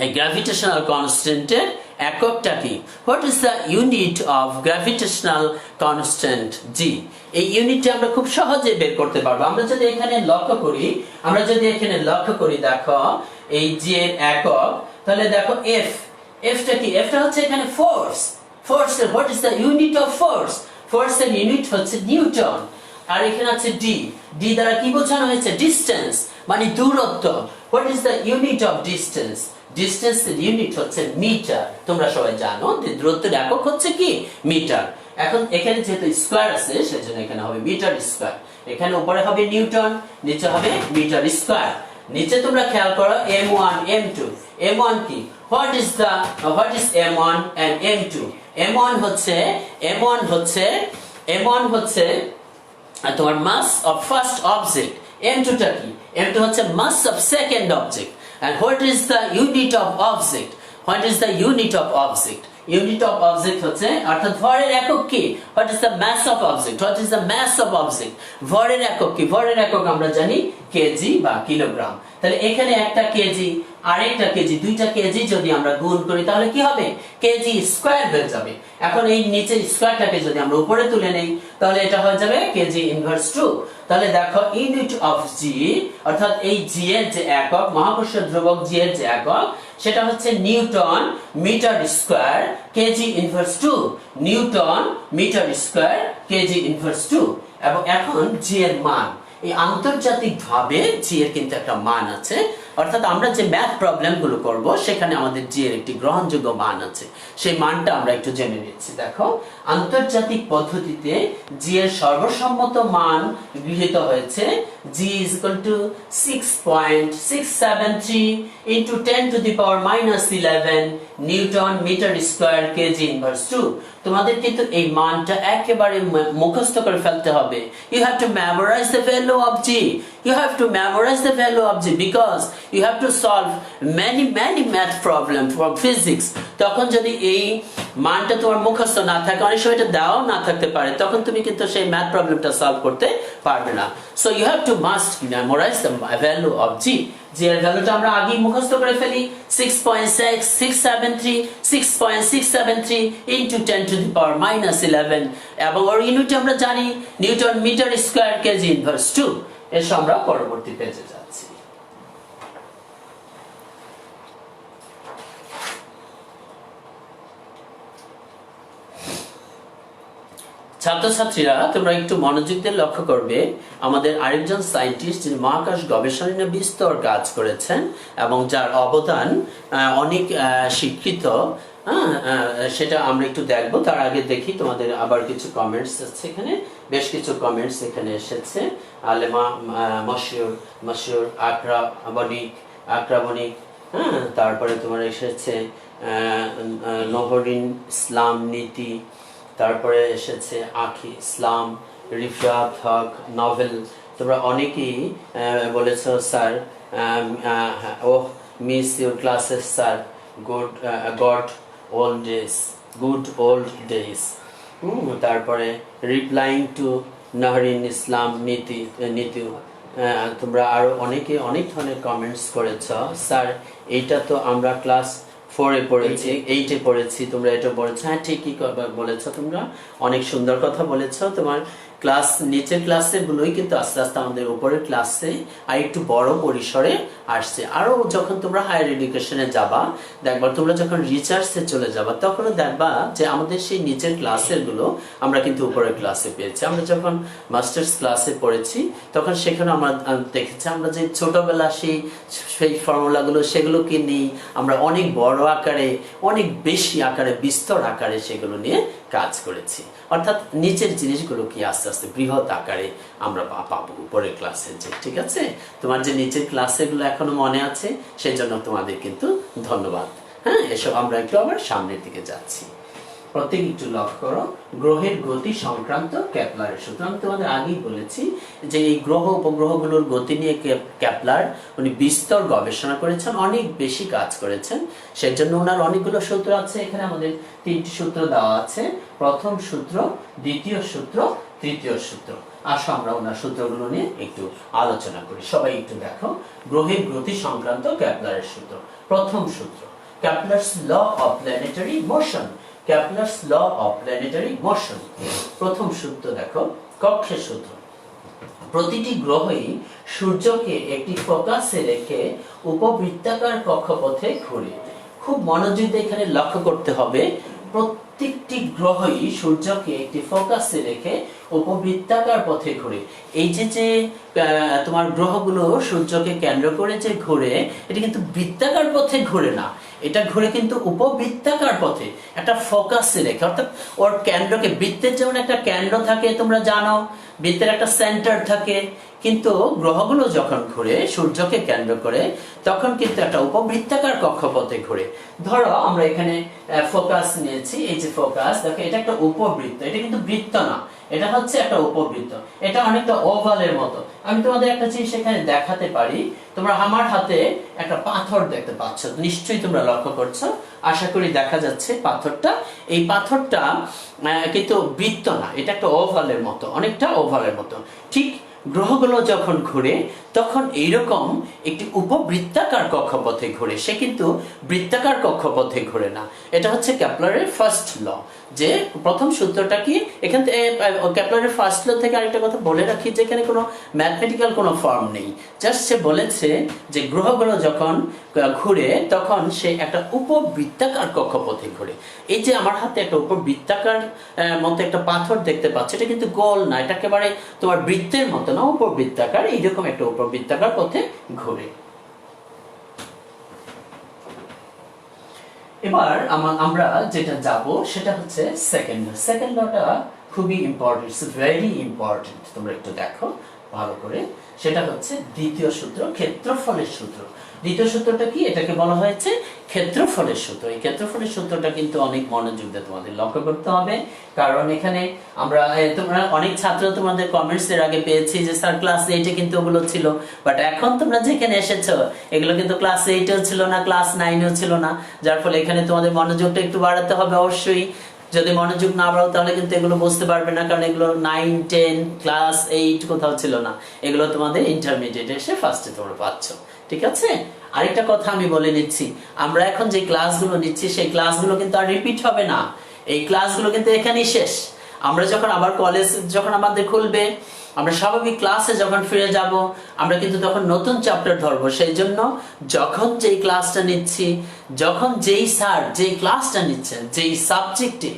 এই গ্র্যাভিটেশনাল কনস্ট্যান্টের এককটা কি, what is the unit of gravitational constant g। এই ইউনিটটা আমরা খুব সহজে বের করতে পারবো। আমরা যদি এখানে লক্ষ্য করি, দেখো এই g এর একক, তাহলে দেখো f, f টা কি, f টা হচ্ছে এখানে ফোর্স। ফোর্সের what is the unit of force, ফোর্সের ইউনিট হচ্ছে নিউটন। আর এখানে আছে d, d দ্বারা কি বোঝানো হয়েছে, ডিসটেন্স, মানে দূরত্ব। What is the unit of distance, ডিসটেন্সের ইউনিট হচ্ছে মিটার। তোমরা সবাই জানো যে দূরত্বের একক হচ্ছে কি, মিটার। এখন এখানে যেহেতু স্কয়ার আছে সেজন্য এখানে হবে মিটার স্কয়ার। এখানে উপরে হবে নিউটন, নিচে হবে মিটার স্কয়ার। নিচে তোমরা খেয়াল করো m1 m2, m1 কি, what is m1 and m2। m1 হচ্ছে তোমার মাস অফ ফার্স্ট অবজেক্ট, m2 টা কি, m2 হচ্ছে mass of second object. And what is the unit of object? What is the unit of object? Unit of object হচ্ছে অর্থাৎ ভরের একক কি, what is the mass of object? What is the mass of object? ভরের একক কি, ভরের একক আমরা জানি কেজি বা কিলোগ্রাম। তাহলে এখানে একটা কেজি আরেকটা কেজি, দুইটা কেজি যদি আমরা গুণ করি তাহলে কি হবে, কেজি স্কয়ার হয়ে যাবে। এখন এই নিচের স্কয়ারটাকে যদি আমরা উপরে তুলে নেই তাহলে এটা হয়ে যাবে কেজি ইনভার্স 2। তাহলে দেখো ইউনিট অফ জি, অর্থাৎ এই জি এর যে একক, মহাকর্ষীয় ধ্রুবক জি এর যে একক, সেটা হচ্ছে newton metre square kg inverse 2, newton metre square kg inverse 2। এবং এখন জি এর মান, এই আন্তর্জাতিকভাবে জি এর কিন্তু একটা মান আছে, অর্থাৎ আমরা যে ম্যাথ প্রবলেমগুলো করব সেখানে আমাদের জি এর একটি গ্রহণযোগ্য মান আছে, সেই মানটা আমরা একটু জেনে নিচ্ছি। দেখো আন্তর্জাতিক পদ্ধতিতে জি এর সর্বসম্মত মান গৃহীত হয়েছে g is equal to 6.673 into 10 to the power minus 11 newton metre square kg inverse 2। তোমাদের কিন্তু এই মানটা একেবারে মুখস্থ করে ফেলতে হবে। You have to memorize the value of g. You have to memorize the value of g because you have to solve many math problems from physics. তখন যদি এই মানটা তোমার মুখস্থ না থাকে, অনেক সময় এটা দেওয়া না থাকতে পারে, তখন তুমি কিন্তু সেই ম্যাথ প্রবলেমটা সলভ করতে পারবে না। So you have to must memorize the value of g. জি এর ভ্যালুটা আমরা আগেই মুখস্থ করে ফেলি 6.6673 6.673 ইনটু 10 টু দি পাওয়ার -11 এবং ওর ইউনিট আমরা জানি newton metre square kg inverse 2। এসো আমরা পরবর্তী পেজে যাচ্ছি। ছাত্রছাত্রীরা তোমরা একটু মনোযোগ দিয়ে লক্ষ্য করবে, আমাদের আরেকজন সায়েন্টিস্ট যিনি মহাকাশ গবেষণা নিয়ে বিস্তর কাজ করেছেন এবং যার অবদান অনেক স্বীকৃত, সেটা আমরা একটু দেখবো। তার আগে দেখি তোমাদের আবার কিছু কমেন্টস আছে, এখানে বেশ কিছু কমেন্টস এখানে এসেছে। আলেমা মশিউর আক্রাবনিক, তারপরে তোমার এসেছে নহরিন ইসলাম নীতি, তারপরে এসেছে আখি ইসলাম, রিফাত হক নভেল। তোমরা অনেকেই বলেছো স্যার ও miss your classes sir, good old days. তারপরে রিপ্লাইং টু নহরিন ইসলাম নীতি, তোমরা আরো অনেকে অনেক ধরনের কমেন্টস করেছ। স্যার এইটা তো আমরা ক্লাস 4-এ পড়েছি, 8-এ পড়েছি, তোমরা এটা বলেছো। হ্যাঁ ঠিকই বলেছো, তোমরা অনেক সুন্দর কথা বলেছো। তোমার ক্লাস নিচের ক্লাসে গুলোই কিন্তু আস্তে আস্তে আমাদের উপরের ক্লাসে আর একটু বড় পরিসরে আসছে। আরো যখন তোমরা হায়ার এডুকেশনে যাবা, দেখবা তোমরা যখন রিসার্চে চলে যাবা, তখনও দেখবা যে আমাদের সেই নিচের ক্লাসের গুলো আমরা কিন্তু উপরের ক্লাসে পেয়েছি। আমরা যখন মাস্টার্স ক্লাসে পড়েছি তখন সেখানে আমরা দেখেছি আমরা যে ছোটবেলা সেই ফর্মুলাগুলো সেগুলোকে নিয়ে আমরা অনেক বড় আকারে, অনেক বেশি আকারে, বিস্তর আকারে সেগুলো নিয়ে কাজ করেছি। অর্থাৎ নিচের জিনিসগুলো কি আস্তে আস্তে বৃহৎ আকারে আমরা পাবো উপরের ক্লাসে। যে ঠিক আছে, তোমার যে নিচের ক্লাসেগুলো এখনো মনে আছে সেই জন্য তোমাদের কিন্তু ধন্যবাদ। হ্যাঁ, এসব আমরা একটু আবার সামনের দিকে যাচ্ছি। প্রত্যেক একটু লক্ষ্য করো, গ্রহের গতি সংক্রান্ত ক্যাপলারের সূত্র। আমি তোমাদের আগেই বলেছি যে এই গ্রহ উপগ্রহগুলোর গতি নিয়ে ক্যাপলার উনি বিস্তর গবেষণা করেছেন, অনেক বেশি কাজ করেছেন। সেজন্য ওনার অনেকগুলো সূত্র আছে। এখানে আমাদের 3টি সূত্র দেওয়া আছে, প্রথম সূত্র, দ্বিতীয় সূত্র, তৃতীয় সূত্র। আসো আমরা ওনার সূত্রগুলো নিয়ে একটু আলোচনা করি। সবাই একটু দেখো, গ্রহের গতি সংক্রান্ত ক্যাপলারের সূত্র। প্রথম সূত্র, Kepler's law of planetary motion. Kepler's law of planetary motion। প্রথম সূত্র দেখো, কক্ষের সূত্র। প্রতিটি গ্রহই সূর্যকে একটি ফোকাসে রেখে উপবৃত্তাকার কক্ষপথে ঘুরে। খুব মনোযোগ দিয়ে এখানে লক্ষ্য করতে হবে, প্রত্যেকটি গ্রহই সূর্যকে একটি ফোকাসে রেখে উপবৃত্তাকার পথে ঘুরে। এই যে তোমার গ্রহগুলো সূর্যকে কেন্দ্র করে যে ঘুরে, এটা কিন্তু বৃত্তাকার পথে ঘুরে না, এটা ঘুরে কিন্তু উপবৃত্তাকার পথে একটা ফোকাসে রেখে। অর্থাৎ ওর কেন্দ্রকে, বৃত্তের যেমন একটা কেন্দ্র থাকে তোমরা জানো, বৃত্তের একটা সেন্টার থাকে, কিন্তু গ্রহগুলো যখন ঘুরে সূর্যকে কেন্দ্র করে তখন কিন্তু একটা উপবৃত্তাকার কক্ষপথে ঘুরে। ধরো আমরা এখানে ফোকাস নিয়েছি, এই যে ফোকাস দেখো, এটা একটা উপবৃত্ত, এটা কিন্তু বৃত্ত না, এটা হচ্ছে একটা উপবৃত্ত, এটা অনেকটা ওভালের মতো। আমি তোমাদের একটা জিনিস এখানে দেখাতে পারি। তোমরা আমার হাতে একটা পাথর দেখতে পাচ্ছ, নিশ্চয়ই তোমরা লক্ষ্য করছো, আশা করি দেখা যাচ্ছে পাথরটা। এই পাথরটা কিন্তু বৃত্ত না, এটা একটা ওভালের মতো, অনেকটা ওভালের মতো। ঠিক গ্রহগুলো যখন ঘুরে তখন এইরকম একটি উপবৃত্তাকার কক্ষপথে ঘুরে, সে কিন্তু বৃত্তাকার কক্ষপথে ঘুরে না। এটা হচ্ছে কেপলারের ফার্স্ট ল। যে প্রথম সূত্রটা কি, এখান থেকে কেপলারের ফার্স্ট ল থেকে আরেকটা কথা বলে রাখি, যে এখানে কোনো ম্যাথমেটিক্যাল কোনো ফর্ম নেই, জাস্ট সে বলেছে যে গ্রহগুলো যখন ঘুরে তখন সে একটা উপবৃত্তাকার কক্ষপথে ঘুরে। এই যে আমার হাতে একটা উপবৃত্তাকার মতো একটা পাথর দেখতে পাচ্ছ, এটা কিন্তু গোল না, এটা একেবারে তোমার বৃত্তের মতো না, উপবৃত্তাকার, এইরকম একটা উপবৃত্তাকার পথে ঘুরে। এবার আমরা যেটা যাব সেটা হচ্ছে সেকেন্ড ল। সেকেন্ড লটা খুবই ইম্পর্টেন্ট, ইটস ভেরি ইম্পর্টেন্ট, তোমরা একটু দেখো ভালো করে। সেটা হচ্ছে দ্বিতীয় সূত্র, ক্ষেত্রফলের সূত্র। দ্বিতীয় সূত্রটা কি, এটাকে বলা হয়েছে ক্ষেত্রফলের সূত্র। এই ক্ষেত্রফলের সূত্রটা কিন্তু অনেক মনোযোগ দিয়ে তোমাদের লক্ষ্য করতে হবে, কারণ এখানে আমরা তোমরা অনেক ছাত্র তোমাদের কমেন্টস এর আগে পেয়েছি যে স্যার ক্লাস 8-এ কিন্তু ওগুলো ছিল, বাট এখন তোমরা যেখানে এসেছো এগুলো কিন্তু ক্লাস 8-এও ছিল না, ক্লাস 9-এও ছিল না, যার ফলে এখানে তোমাদের মনোযোগটা একটু বাড়াতে হবে অবশ্যই। যদি মনোযোগ না বাড়াও তাহলে কিন্তু এগুলো বুঝতে পারবে না, কারণ এগুলো 9, 10, ক্লাস 8 কোথাও ছিল না, এগুলো তোমাদের ইন্টারমিডিয়েটে এসে ফার্স্টে তোমরা পাচ্ছ। ঠিক আছে? আরেকটা কথা আমি বলে নিচ্ছি, আমরা এখন যে ক্লাসগুলো নিচ্ছি সেই ক্লাসগুলো কিন্তু আর রিপিট হবে না। এই ক্লাসগুলো কিন্তু এখানেই শেষ। আমরা যখন আবার কলেজ যখন আমাদের খুলবে, আমরা স্বাভাবিক ক্লাসে যখন ফিরে যাব, আমরা কিন্তু তখন নতুন চ্যাপ্টার ধরবো। সেই জন্য যখন যেই ক্লাসটা নিচ্ছি, যখন যেই স্যার যেই ক্লাসটা নিচ্ছেন, যেই সাবজেক্টে,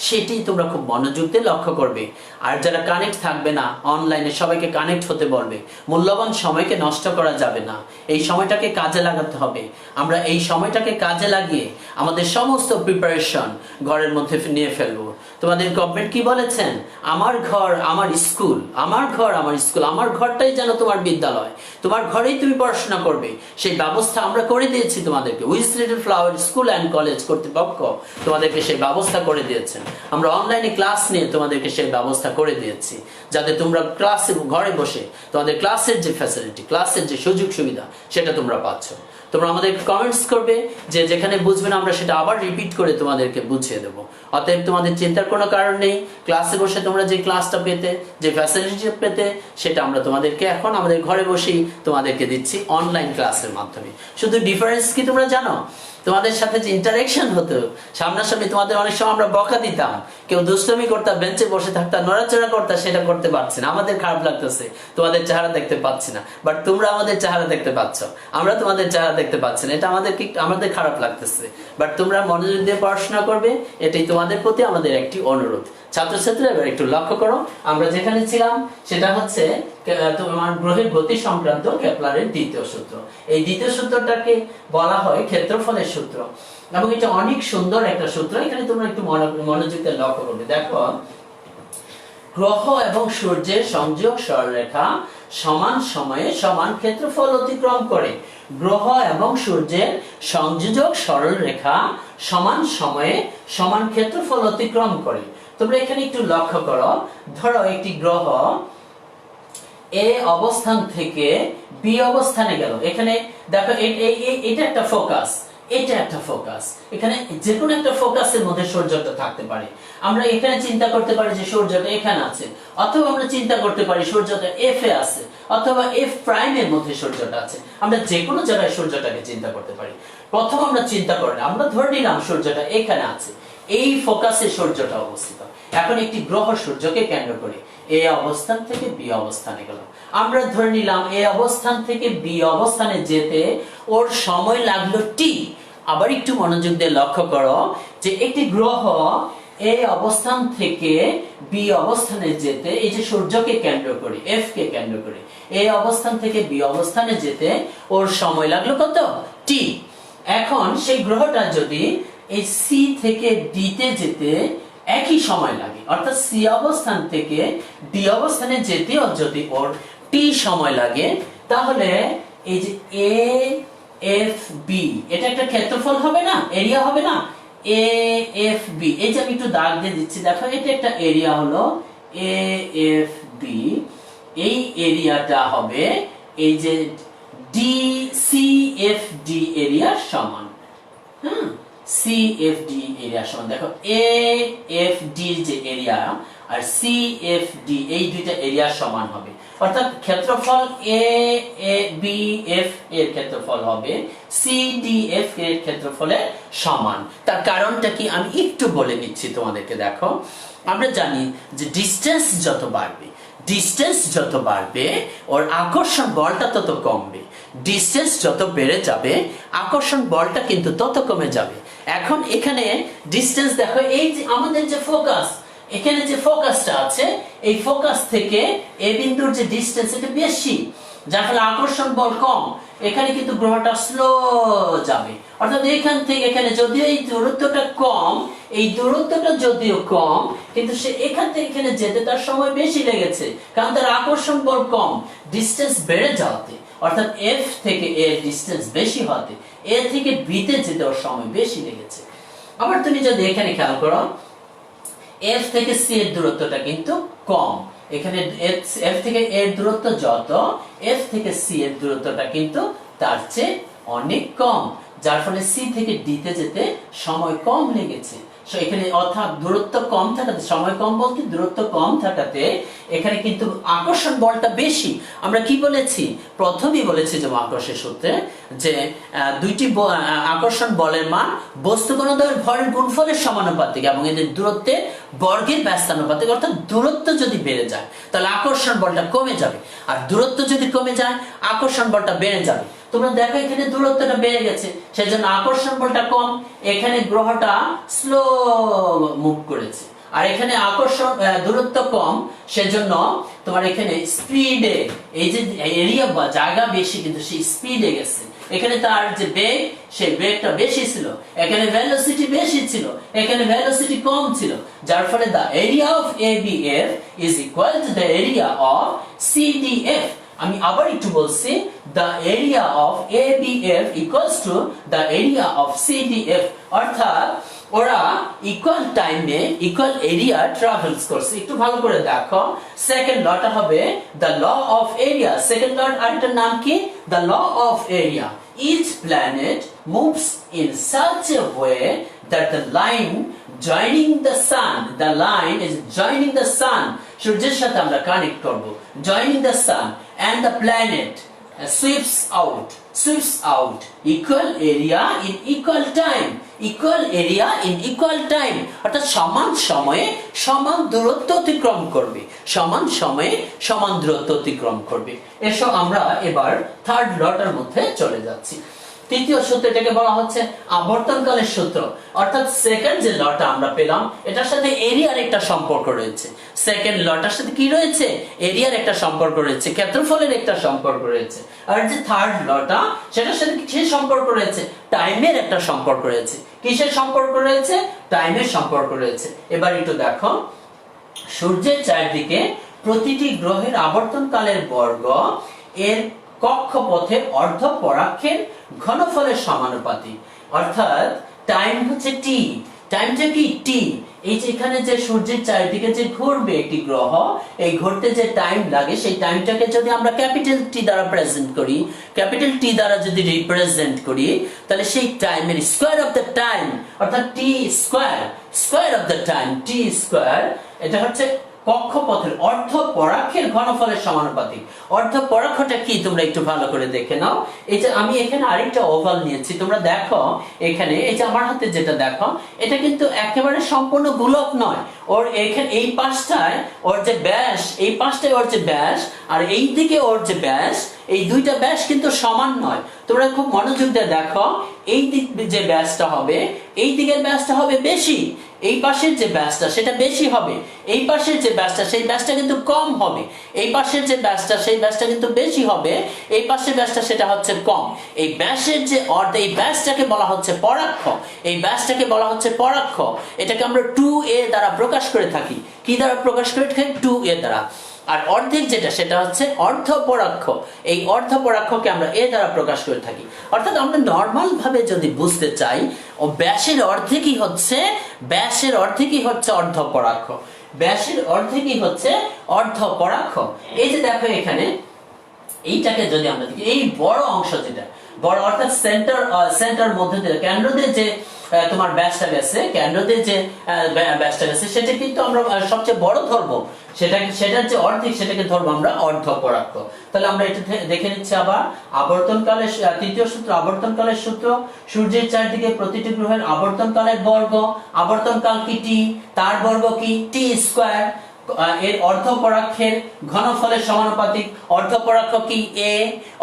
সেটি তোমরা খুব মনোযোগ দিয়ে লক্ষ্য করবে। আর যারা কানেক্ট থাকবে না অনলাইনে, সবাইকে কানেক্ট হতে বলবে। মূল্যবান সময়কে নষ্ট করা যাবে না, এই সময়টাকে কাজে লাগাতে হবে। আমরা এই সময়টাকে কাজে লাগিয়ে আমাদের সমস্ত প্রিপারেশন ঘরের মধ্যে নিয়ে ফেলবো। তোমাদের গভর্নমেন্ট কি বলেছেন? আমার ঘর আমার স্কুল, আমার ঘর আমার স্কুল, আমার ঘরটাই যেন তোমার বিদ্যালয়, তোমার ঘরেই তুমি পড়াশোনা করবে। সেই ব্যবস্থা আমরা করে দিয়েছি তোমাদেরকে। With little flower school and college কর্তৃপক্ষ তোমাদেরকে সেই ব্যবস্থা করে দিয়েছেন। আমরা অনলাইনে ক্লাস নিয়ে তোমাদেরকে সেই ব্যবস্থা করে দিয়েছি, যাতে তোমরা ক্লাসে ঘরে বসে তোমাদের ক্লাসের যে ফ্যাসিলিটি, ক্লাসের যে সুযোগ সুবিধা, সেটা তোমরা পাচ্ছ। তোমরা আমাদের কমেন্টস করবে, যে যেখানে বুঝবে না আমরা সেটা আবার রিপিট করে তোমাদেরকে বুঝিয়ে দেবো। অতএব তোমাদের চিন্তার কোনো কারণ নেই। ক্লাসে বসে তোমরা যে ক্লাসটা পেতে, যে ফ্যাসিলিটি পেতে, সেটা আমরা তোমাদেরকে এখন আমাদের ঘরে বসেই তোমাদেরকে দিচ্ছি অনলাইন ক্লাসের মাধ্যমে। শুধু ডিফারেন্স কি তোমরা জানো? তোমাদের সাথে যে ইন্টারেকশন হতো, সামনাসামনি তোমাদের অনেক সময় আমরা বকা দিতাম, কেউ দুষ্টমি করতাম, বেঞ্চে বসে থাকতাম, নড়াচড়া করতাম, সেটা করতে পারছি না, আমাদের খারাপ লাগতেছে, তোমাদের চেহারা দেখতে পাচ্ছি না। বাট তোমরা আমাদের চেহারা দেখতে পাচ্ছ, আমরা তোমাদের চেহারা দেখতে পাচ্ছি না, এটা আমাদের খারাপ লাগতেছে। বাট তোমরা মনোযোগ দিয়ে পড়াশোনা করবে, এটাই তোমাদের প্রতি আমাদের একটি অনুরোধ। ছাত্রছাত্রীরা এবার একটু লক্ষ্য করো, আমরা যেখানে ছিলাম সেটা হচ্ছে তোমার গ্রহের গতি সংক্রান্ত কেপলারের দ্বিতীয় সূত্র। এই দ্বিতীয় সূত্রটাকে বলা হয় ক্ষেত্রফলের সূত্র, এবং এটা অনেক সুন্দর একটা সূত্র। এখানে তোমরা একটু মনোযোগ দিয়ে লক্ষ্য করবে। দেখো, গ্রহ এবং সূর্যের সংযোগ সরলরেখা সমান সময়ে সমান ক্ষেত্রফল অতিক্রম করে। গ্রহ এবং সূর্যের সংযোজক সরলরেখা সমান সময়ে সমান ক্ষেত্রফল অতিক্রম করে। তোমরা এখানে একটু লক্ষ্য করো, ধরো একটি গ্রহ এ অবস্থান থেকে বি অবস্থানে গেল। এখানে দেখো, এটা একটা ফোকাস, এটা একটা ফোকাস। এখানে যে কোনো একটা ফোকাসের মধ্যে সূর্যটা থাকতে পারে। আমরা এখানে চিন্তা করতে পারি যে সূর্যটা এখানে আছে, অথবা আমরা চিন্তা করতে পারি সূর্যটা এফ এ আছে, অথবা এফ প্রাইমের মধ্যে সূর্যটা আছে। আমরা যে কোনো জায়গায় সূর্যটাকে চিন্তা করতে পারি। প্রথম আমরা চিন্তা করি না, আমরা ধরে নিলাম সূর্যটা এখানে আছে, এই ফোকাসে সূর্যটা অবস্থিত। এখন একটি গ্রহ সূর্যকে কেন্দ্র করে এ অবস্থান থেকে বি অবস্থানে গেল। আমরা ধরে নিলাম এ অবস্থান থেকে বি অবস্থানে যেতে ওর সময় লাগলো টি। আবার একটু মনোযোগ দিয়ে লক্ষ্য করো যে একটি গ্রহ এ অবস্থান থেকে বি অবস্থানে যেতে, এই যে সূর্যকে কেন্দ্র করে, এফ কে কেন্দ্র করে এ অবস্থান থেকে বি অবস্থানে যেতে ওর সময় লাগলো কত? টি। এখন সেই গ্রহটা যদি এই সি থেকে ডি তে যেতে একই সময় লাগে, অর্থাৎ সি অবস্থান থেকে ডি অবস্থানে যেতেও যদি ওর টি সময় লাগে, তাহলে এই যে এ এফ বি, এটা একটা ক্ষেত্রফল হবে না, এরিয়া হবে না? এ এফ বি, এই যে আমি একটু দাগ দিয়ে দিচ্ছি, দেখো এটা একটা এরিয়া হলো এ এফ বি। এই এরিয়াটা হবে এই যে ডি সি এফ ডি এরিয়ার সমান। সি এফ ডি এরিয়া সমান। দেখো, এ এফ ডি যে এরিয়া আর সি এফ ডি, এই দুইটা এরিয়া সমান হবে। অর্থাৎ ক্ষেত্রফল এ এ বি এফ এর ক্ষেত্রফল হবে সি ডি এফ এর ক্ষেত্রফলের সমান। তার কারণটা কি আমি একটু বলে নিচ্ছি তোমাদেরকে। দেখো, আমরা জানি যে ডিসটেন্স যত বাড়বে ওর আকর্ষণ বলটা তত কমবে। ডিসটেন্স যত বেড়ে যাবে আকর্ষণ বলটা কিন্তু তত কমে যাবে। এখন এখানে ডিসটেন্স দেখো, এই যে আমাদের যে ফোকাস, এখানে যে ফোকাসটা আছে, এই ফোকাস থেকে এ বিন্দুর যে ডিসটেন্স এটা বেশি, যার ফলে আকর্ষণ বল কম। এখানে কিন্তু গ্রহটা স্লো যাবে। অর্থাৎ এখান থেকে এখানে যদিও এই দূরত্বটা কম, এই দূরত্বটা যদিও কম, কিন্তু সে এখান থেকে এখানে যেতে তার সময় বেশি লেগেছে, কারণ তার আকর্ষণ বল কম। ডিসটেন্স বেড়ে যাওয়াতে, অর্থাৎ এফ থেকে এ ডিসটেন্স বেশি হতে, এ থেকে বি তে যেতে ওর সময় বেশি লেগেছে। আবার তুমি যদি এখানে খেয়াল করো, এফ থেকে সি এর দূরত্বটা কিন্তু কম। এখানে এফ থেকে এর দূরত্ব যত, এফ থেকে সি এর দূরত্বটা কিন্তু তার চেয়ে অনেক কম, যার ফলে সি থেকে ডি তে যেতে সময় কম লেগেছে। এখানে অর্থাৎ দূরত্ব কম থাকাতে, সময় কম বলতে দূরত্ব কম থাকাতে এখানে কিন্তু আকর্ষণ বলটা বেশি। আমরা কি বলেছি, প্রথমেই বলেছি যে মহাকর্ষের সূত্রে যে দুইটি আকর্ষণ বলের মান বস্তু কোণদ্বয়ের ভরের গুণফলের সমানুপাতিক এবং এদের দূরত্বের বর্গের ব্যস্তানুপাতিক। অর্থাৎ দূরত্ব যদি বেড়ে যায় তাহলে আকর্ষণ বলটা কমে যাবে, আর দূরত্ব যদি কমে যায় আকর্ষণ বলটা বেড়ে যাবে। তোমরা দেখো এখানে দূরত্বটা বেড়ে গেছে, সেজন্য আকর্ষণ বলটা কম, এখানে গ্রহটা স্লো মুভ করেছে। আর এখানে আকর্ষণ দূরত্ব কম, সেজন্য তোমার এখানে স্পিডে, এই যে এরিয়া বা জায়গা বেশি কিন্তু সেই স্পিডে গেছে। এখানে তার যে বেগ, সেই বেগটা বেশি ছিল, এখানে ভেলোসিটি বেশি ছিল, এখানে ভেলোসিটি কম ছিল, যার ফলে the area of ABF is equal to the area of CDF। আমি আবার একটু বলছি, the area of ABF equals to the area of CDF। অর্থাৎ ওরা ইকুয়াল টাইমে ইকুয়াল এরিয়া ট্রাভেলস করছে। একটু ভালো করে দেখো, সেকেন্ড লটা হবে the law of area। Second লর আরেকটার নাম কি, the law of area। Each planet moves in such a way that the line joining the sun, the line is joining the sun, সূর্যের সাথে আমরা কানেক্ট করব, joining the sun and the planet sweeps out equal area in equal time, equal area in equal time। অর্থাৎ সমান সময়ে সমান দূরত্ব অতিক্রম করবে, সমান সময়ে সমান দূরত্ব অতিক্রম করবে। এসো আমরা এবার থার্ড লটার মধ্যে চলে যাচ্ছি। তৃতীয় সূত্রটাকে বলা হচ্ছে আবর্তনকালের সূত্র। অর্থাৎ সেকেন্ড যে লটা আমরা পেলাম এটার সাথে এরিয়ার একটা সম্পর্ক রয়েছে। সেকেন্ড লটার সাথে কি রয়েছে, এরিয়ার একটা সম্পর্ক রয়েছে, ক্ষেত্রফলের একটা সম্পর্ক রয়েছে। আর যে থার্ড লটা সেটার সাথে কিসের সম্পর্ক রয়েছে, টাইমের একটা সম্পর্ক রয়েছে। কিসের সম্পর্ক রয়েছে, টাইমের সম্পর্ক রয়েছে। এবার একটু দেখো, সূর্যের চারদিকে প্রতিটি গ্রহের আবর্তনকালের বর্গ এর কক্ষপথের অর্ধ পরাক্ষের ঘনফলের সমানুপাতিক। অর্থাৎ টাইম হচ্ছে টি, টাইমটা কি টি। এই যে এখানে যে সূর্যের চারিদিকে যে ঘুরবে একটি গ্রহ, এই ঘুরতে যে টাইম লাগে সেই টাইমটাকে যদি আমরা ক্যাপিটাল টি দ্বারা প্রেজেন্ট করি, ক্যাপিটাল টি দ্বারা যদি রিপ্রেজেন্ট করি, তাহলে সেই টাইমের স্কয়ার অফ দ্য টাইম, অর্থাৎ T square, square of the time T square, এটা হচ্ছে কক্ষপথের অর্ধ পরাক্ষের ঘনফলের সমানুপাতিক। অর্ধ পরাক্ষটা কি তোমরা একটু ভালো করে দেখে নাও। এই যে আমি এখানে আরেকটা ওভাল নিয়েছি, তোমরা দেখো এখানে এই যে আমার হাতে যেটা দেখো, এটা কিন্তু একেবারে সম্পূর্ণ গোলক নয়। ওর এখানে এই পাশটায় ওর যে ব্যাস, এই পাশটায় ওর যে ব্যাস, আর এই দিকে ওর যে ব্যাস, এই দুইটা ব্যাস কিন্তু সমান নয়। তোমরা খুব মনোযোগ দিয়ে দেখো, এই দিক যে ব্যাসটা হবে, এই দিকের ব্যাসটা হবে বেশি, এই পাশের যে ব্যাসটা সেটা বেশি হবে, এই পাশের যে ব্যাসটা সেই ব্যাসটা কিন্তু কম হবে, এই পাশের যে ব্যাসটা সেই ব্যাসটা কিন্তু বেশি হবে, এই পাশের ব্যাসটা সেটা হচ্ছে কম। এই ব্যাসের যে অর্ধ, এই ব্যাসটাকে বলা হচ্ছে পরাক্ষ, এই ব্যাসটাকে বলা হচ্ছে পরাক্ষ। এটাকে আমরা 2a দ্বারা প্রকাশ করে থাকি। কি দ্বারা প্রকাশ করে থাকি, 2a দ্বারা। আর অর্ধেক যেটা সেটা হচ্ছে অর্ধপরাক্ষ, এই অর্ধপরাক্ষকে আমরা এ দ্বারা প্রকাশ করে থাকি। অর্থাৎ আমরা নরমাল ভাবে যদি বুঝতে চাই, ও ব্যাসের অর্ধেকই হচ্ছে, ব্যাসের অর্ধেকই হচ্ছে অর্ধপরাক্ষ, ব্যাসের অর্ধেকই হচ্ছে অর্ধপরাক্ষ। এই যে দেখো এখানে এইটাকে যদি আমরা দেখি, এই বড় অংশ যেটা বড়, অর্থাৎ সেন্টার মধ্যে দিয়ে কেন্দ্র দিয়ে যে তোমার ব্যাসটা গেছে, কেন্দ্র দিয়ে যে ব্যাসটা গেছে, সেটা কিন্তু আমরা সবচেয়ে বড় ধরবো, সেটার যে অর্ধেক সেটাকে ধরবো আমরা অর্ধপরাক্ষ। তাহলে আমরা এটা দেখে নিচ্ছি আবার। আবর্তনকালের তৃতীয় সূত্র, আবর্তনকালের সূত্র, সূর্যের চারদিকে প্রতিটি গ্রহের আবর্তনকালের বর্গ, আবর্তনকাল কি টি, তার বর্গ কি টি স্কয়ার, এর অর্ধপরাক্ষের ঘনফলের সমানুপাতিক। অর্ধপরাক্ষ কি a,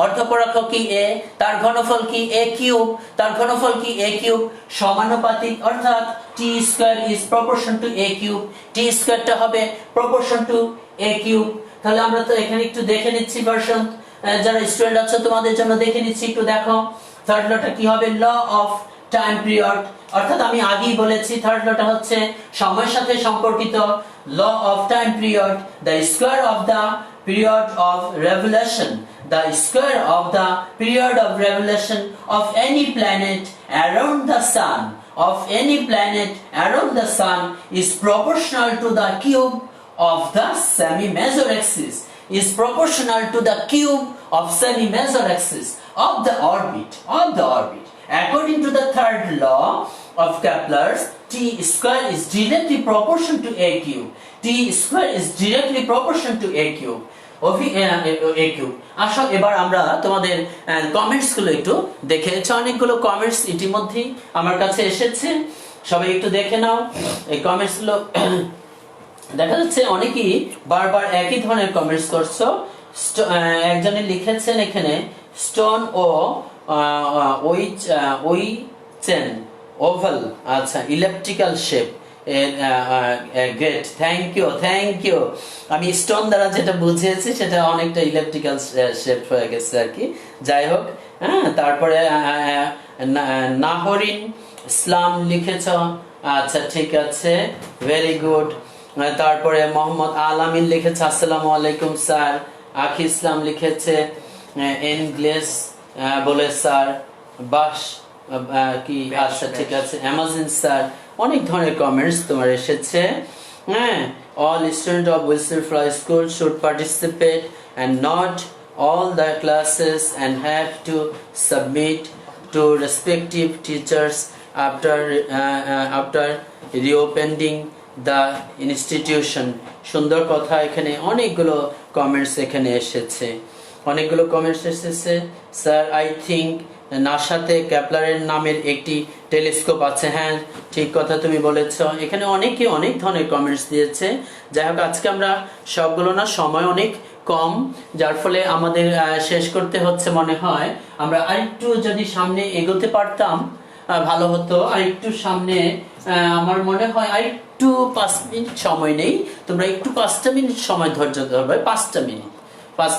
অর্ধপরাক্ষ কি a, তার ঘনফল কি a কিউব, তার ঘনফল কি a কিউব, সমানুপাতিক। অর্থাৎ t square is proportion two a cube, t স্কয়ারটা হবে প্রপোর্শন টু a কিউব। তাহলে আমরা তো এখানে একটু দেখে নিচ্ছি ভার্সন, যারা স্টুডেন্ট আছে তোমাদের জন্য দেখে নিচ্ছি, একটু দেখো। থার্ড লটা কি হবে, ল অফ টাইম পিরিয়ড। অর্থাৎ আমি আগেই বলেছি থার্ড লটা হচ্ছে সময়ের সাথে সম্পর্কিত। law of time period, the square of the period of revolution, the square of the period of revolution of any planet around the sun, of any planet around the sun is proportional to the cube of the semi-major axis, is proportional to the cube of semi-major axis of the orbit, According to the third law of Kepler's, T square is directly proportion to A cube. T square is directly proportion to A cube. A cube. আসো এবার আমরা তোমাদের comments গুলো একটু দেখেছি, অনেকগুলো comments ইতিমধ্যেই আমার কাছে এসেছে, সবাই একটু দেখে নাও এই কমেন্টস গুলো। দেখা যাচ্ছে অনেকেই বারবার একই ধরনের কমেন্টস করছো। একজনে লিখেছেন এখানে স্টোন ও ওই চেন ওভাল, আচ্ছা electrical shape great, thank you. আমি স্টোন দ্বারা যেটা বুঝিয়েছি সেটা অনেকটা ইলেকট্রিক্যাল শেপ হয়ে গেছে আর কি। যাই হোক, হ্যাঁ, তারপরে নাহরিন ইসলাম লিখেছ, আচ্ছা ঠিক আছে, ভেরি গুড। তারপরে মোহাম্মদ আলামিন লিখেছে আসসালামু আলাইকুম স্যার। আখি ইসলাম লিখেছে ইংলিশ বলে স্যার, বাস কি, আচ্ছা ঠিক আছে, অ্যামাজন স্যার। অনেক ধরনের কমেন্টস তোমার এসেছে। হ্যাঁ, all students of Wilson Flower School should participate and not all the classes and have to submit to respective teachers after reopening the institution. সুন্দর কথা, এখানে অনেকগুলো কমেন্টস এখানে এসেছে, স্যার আই থিঙ্ক নাসাতে কেপলারের নামের একটি টেলিস্কোপ আছে। হ্যাঁ, ঠিক কথা তুমি বলেছ। এখানে অনেকে অনেক ধরনের কমেন্টস দিয়েছে। যাই হোক, আজকে আমরা সবগুলো না, সময় অনেক কম, যার ফলে আমাদের শেষ করতে হচ্ছে। মনে হয় আমরা আরেকটু যদি সামনে এগোতে পারতাম ভালো হতো। আরেকটু সামনে আমার মনে হয় আরেকটু 5 মিনিট সময় নেই, তোমরা একটু 5টা মিনিট সময় ধৈর্য ধরবে। 5টা মিনিট, 5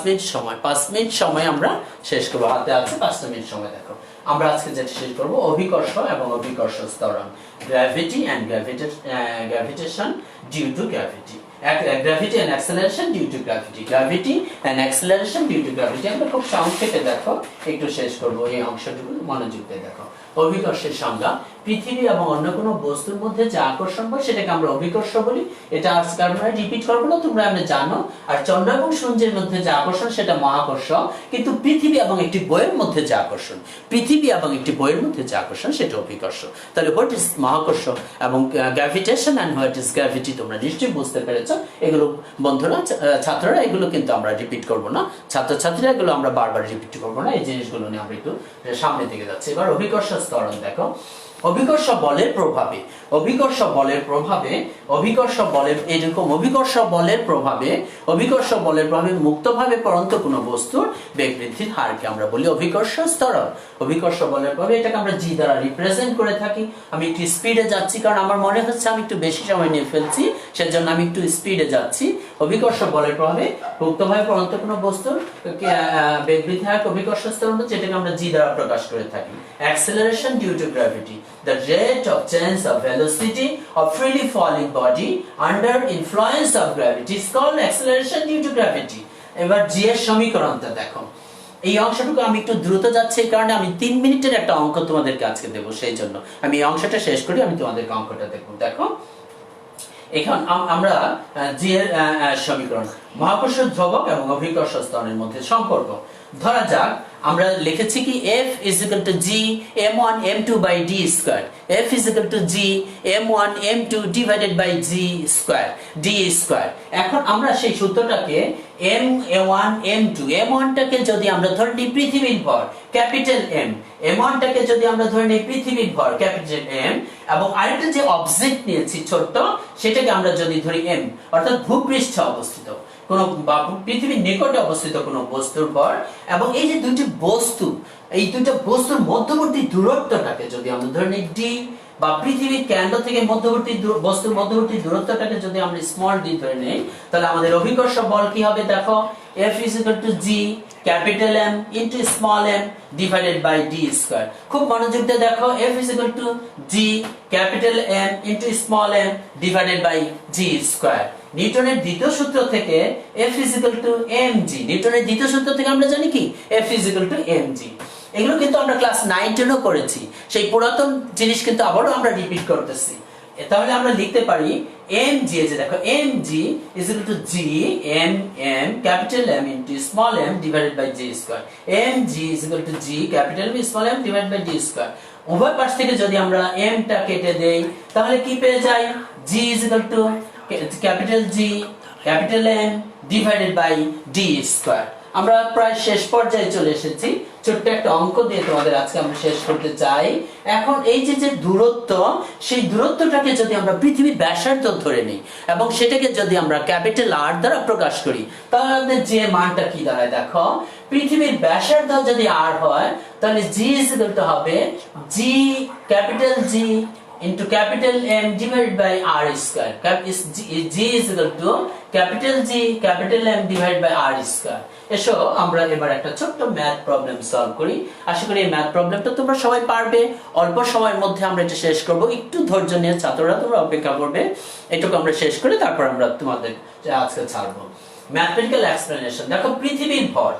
মিনিট সময় আমরা শেষ করবো। হাতে আছে 5টা মিনিট সময়। দেখো আমরা আজকে যেটা শেষ করবো অভিকর্ষ এবং অভিকর্ষ ত্বরণ, gravity and gravitation due to gravity, gravity and acceleration due to gravity, gravity and acceleration due to gravity. আমরা খুব সংক্ষেপে দেখো একটু শেষ করবো এই অংশটুকু, মনোযোগ দিয়ে দেখো। অভিকর্ষের সংজ্ঞা, পৃথিবী এবং অন্য কোনো বস্তুর মধ্যে যে আকর্ষণ হয় সেটাকে আমরা অভিকর্ষ বলি। এটা আজকে আমরা রিপিট করবো না, তোমরা আমরা জানো। আর চন্দ্র এবং সূর্যের মধ্যে যে আকর্ষণ সেটা মহাকর্ষ, কিন্তু পৃথিবী এবং একটি বইয়ের মধ্যে যে আকর্ষণ, সেটা অভিকর্ষ। তাহলে হোয়াট ইজ মহাকর্ষ এবং gravitation and what is gravity তোমরা নিশ্চয়ই বুঝতে পেরেছো। এগুলো বন্ধুরা, ছাত্ররা, এগুলো কিন্তু আমরা রিপিট করবো না, ছাত্রছাত্রীরা এগুলো আমরা বারবার রিপিট করবো না। এই জিনিসগুলো নিয়ে আমরা একটু সামনে দিকে যাচ্ছি। এবার অভিকর্ষ ত্বরণ দেখো। অভিকর্ষ বলের প্রভাবে মুক্তভাবে পরন্ত কোনো বস্তুর বেগ বৃদ্ধির হারকে আমরা বলি অভিকর্ষ ত্বরণ। অভিকর্ষ বলের প্রভাবে এটাকে আমরা জি দ্বারা রিপ্রেজেন্ট করে থাকি। আমি একটু স্পিডে যাচ্ছি কারণ আমার মনে হচ্ছে আমি একটু বেশি সময় নিয়ে ফেলছি, সেজন্য আমি একটু স্পিডে যাচ্ছি। অভিকর্ষ বলের প্রভাবে মুক্তভাবে পরন্ত কোনো বস্তুর বেগ বৃদ্ধি হারকে অভিকর্ষ ত্বরণ, যেটাকে আমরা জি দ্বারা প্রকাশ করে থাকি। Acceleration due to gravity, the rate of change of velocity of freely falling body under influence of gravity is called acceleration due to gravity. এবার জি এর সমীকরণটা দেখো। এই অংশটুকু আমি একটু দ্রুত যাচ্ছি, এই কারণে আমি 3 মিনিটের একটা অঙ্ক তোমাদেরকে আজকে দেব, সেই জন্য আমি এই অংশটা শেষ করি, আমি তোমাদেরকে অঙ্কটা দেখব। দেখো এখন আমরা জি এর সমীকরণ, মহাকর্ষ ধ্রুবক এবং অভিকর্ষ ত্বরণের মধ্যে সম্পর্ক। ধরা যাক আমরা লিখেছি কি F is equal to G m1 m2 by d square, F is equal to G m1 m2 divided by G square d square। এখন আমরা সেই সূত্রটাকে m1 m2, m1 টাকে যদি আমরা ধরে নিই পৃথিবীর ভর ক্যাপিটাল M, m1 টাকে যদি আমরা ধরে নিই পৃথিবীর ভর ক্যাপিটাল M, এবং আরেকটা যে অবজেক্ট নিয়েছি ছোট্ট, সেটাকে আমরা যদি ধরি m, অর্থাৎ ভূপৃষ্ঠে অবস্থিত কোন পৃথিবীর নিকটে অবস্থিত কোন বস্তুর ভর, এবং এই যে দুটি বস্তু, এই দুটো বস্তুর মধ্যবর্তী দূরত্বটাকে যদি আমরা ধরে নিই d, বা পৃথিবীর কেন্দ্র থেকে মধ্যবর্তী বস্তুর মধ্যবর্তী দূরত্বটাকে যদি আমরা স্মল d ধরে নেই, তাহলে আমাদের অভিকর্ষ বল কি হবে দেখো, F is equal to G capital M into small m divided by d square। খুব মনোযোগ দিয়ে দেখো, F is equal to G capital M into small m divided by G square। নিউটনের দ্বিতীয় সূত্র থেকে F is equal to mg, নিউটনের দ্বিতীয় সূত্র থেকে আমরা জানি কি F is equal to mg। এগুলো কিন্তু আমরা ক্লাস 9-10 করেছি, সেই পুরাতন জিনিস কিন্তু আবারও আমরা রিপিট করতেছি। তাহলে আমরা লিখতে পারি mg, যে দেখো mg is equal to G m capital M into small m divided by G square, mg is equal to G capital M small m divided by D square। উভয় পাশ থেকে যদি আমরা m টা কেটে দেই তাহলে কি পেয়ে যাই g is equal to capital G capital M divided by d square. আমরা প্রায় শেষ পর্যায়ে চলে এসেছি, ছোট্ট একটা অঙ্ক দিয়ে তোমাদের আজকে আমরা শেষ করতে চাই। এখন এই যে দূরত্ব, সেই দূরত্বটাকে যদি আমরা পৃথিবীর ব্যাসার্ধ ধরে নিই এবং সেটাকে যদি আমরা ক্যাপিটাল R দ্বারা প্রকাশ করি তাহলে আমাদের যে মানটা কি দাঁড়ায় দেখো, পৃথিবীর ব্যাসার্ধ যদি R হয় তাহলে G is equal to হবে G capital G into capital M divided by R square. G is equal to capital G capital M divided by R square. এসো আমরা এবার একটা ছোট্ট ম্যাথ প্রবলেম সলভ করি। আশা করি এই ম্যাথ প্রবলেমটা তোমরা সবাই পারবে। অল্প সময়ের মধ্যে আমরা এটা শেষ করব, একটু ধৈর্য নিয়ে ছাত্ররা তোমরা অপেক্ষা করবে, এটুকু আমরা শেষ করে তারপর আমরা তোমাদের আজকে ছাড়বো। ম্যাথমেটিক্যাল এক্সপ্লেনেশন দেখো, পৃথিবীর ভর,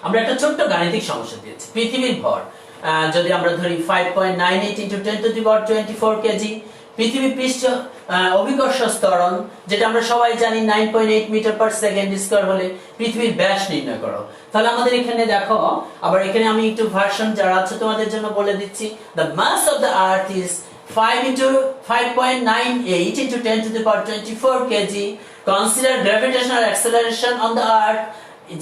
আমরা একটা ছোট্ট গাণিতিক সমস্যা দিয়েছি। পৃথিবীর ভর যদি আমরা ধরি 5.98 into 10 to the power 24 KG, পৃথিবী পৃষ্ঠ অভিকর্ষ ত্বরণ যেটা আমরা সবাই জানি 9.8 মিটার পার সেকেন্ড স্কয়ার হলে পৃথিবীর ব্যাস নির্ণয় করো। তাহলে আমাদের এখানে দেখো, আবার এখানে আমি একটু ভার্সন যারা আছে তোমাদের জন্য বলে দিচ্ছি। the mass of the earth is 5.98 into 10 to the power 24 kg. Consider gravitational acceleration on the earth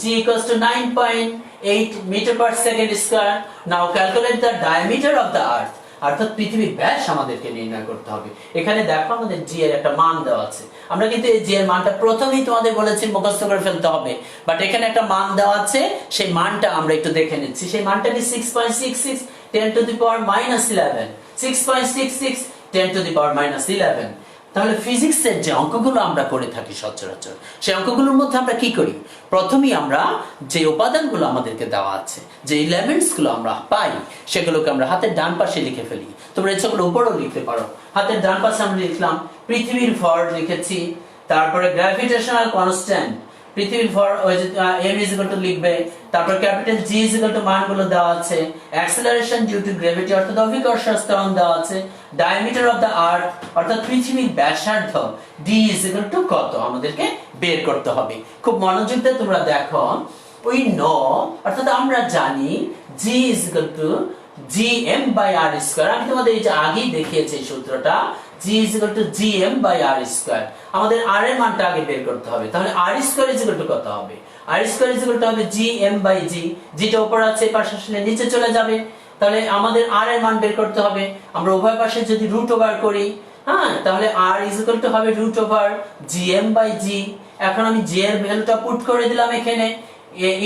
G equals to 9.8 meter per second square. Now calculate the diameter of the earth. অর্থাৎ পৃথিবীর ব্যাস আমাদেরকে নির্ণয় করতে হবে। এখানে দেখো আমাদের জি এর একটা মান দেওয়া আছে। আমরা কিন্তু এই জি এর মানটা প্রথমেই তোমাদের বলেছি মুখস্থ করে ফেলতে হবে, বাট এখানে একটা মান দেওয়া আছে, সেই মানটা আমরা একটু দেখে নিচ্ছি। সেই মানটা কি 6.66 10 to the power minus 11, 6.66 10 to the power minus 11। তাহলে ফিজিক্সের যে অঙ্কগুলো আমরা করে থাকি সচরাচর, সেই অঙ্কগুলোর মধ্যে আমরা কি করি, প্রথমেই আমরা যে উপাদানগুলো আমাদেরকে দেওয়া আছে, যে এলিমেন্টস গুলো আমরা পাই, সেগুলোকে আমরা হাতের ডান পাশে লিখে ফেলি। তোমরা ইচ্ছা করলে উপরেও লিখতে পারো। হাতের ডান পাশে আমরা লিখলাম পৃথিবীর ভর লিখেছি, তারপরে গ্র্যাভিটেশনাল কনস্ট্যান্ট পৃথিবীর ভর m is equal to লিখবে, তারপর capital G is equal to মানগুলো দেওয়া আছে, অ্যাক্সেলারেশন ডিউ টু গ্র্যাভিটি অর্থাৎ অভিকর্ষ ত্বরণ দেওয়া আছে, ডায়ামিটার অফ দ্য আর্থ অর্থাৎ পৃথিবীর ব্যাসার্ধ d is equal to কত আমাদেরকে বের করতে হবে। খুব মনোযোগ দিয়ে তোমরা দেখো, we know অর্থাৎ আমরা জানি G is equal to gm by r square। আমি তোমাদের এই যে আগেই দেখিয়েছি এই সূত্রটা, G is equal to gm by r square। আমাদের r এর মানটা আগে বের করতে হবে। তাহলে r square is equal to কত হবে, r square is equal to হবে gm by g, যেটা উপর আছে পাশে আসলে নিচে চলে যাবে। তাহলে আমাদের r এর মান বের করতে হবে। আমরা উভয় পাশে যদি রুট ওভার করি, হ্যাঁ, তাহলে r is equal to হবে root over gm by g। এখন আমি g এর ভ্যালুটা পুট করে দিলাম এখানে,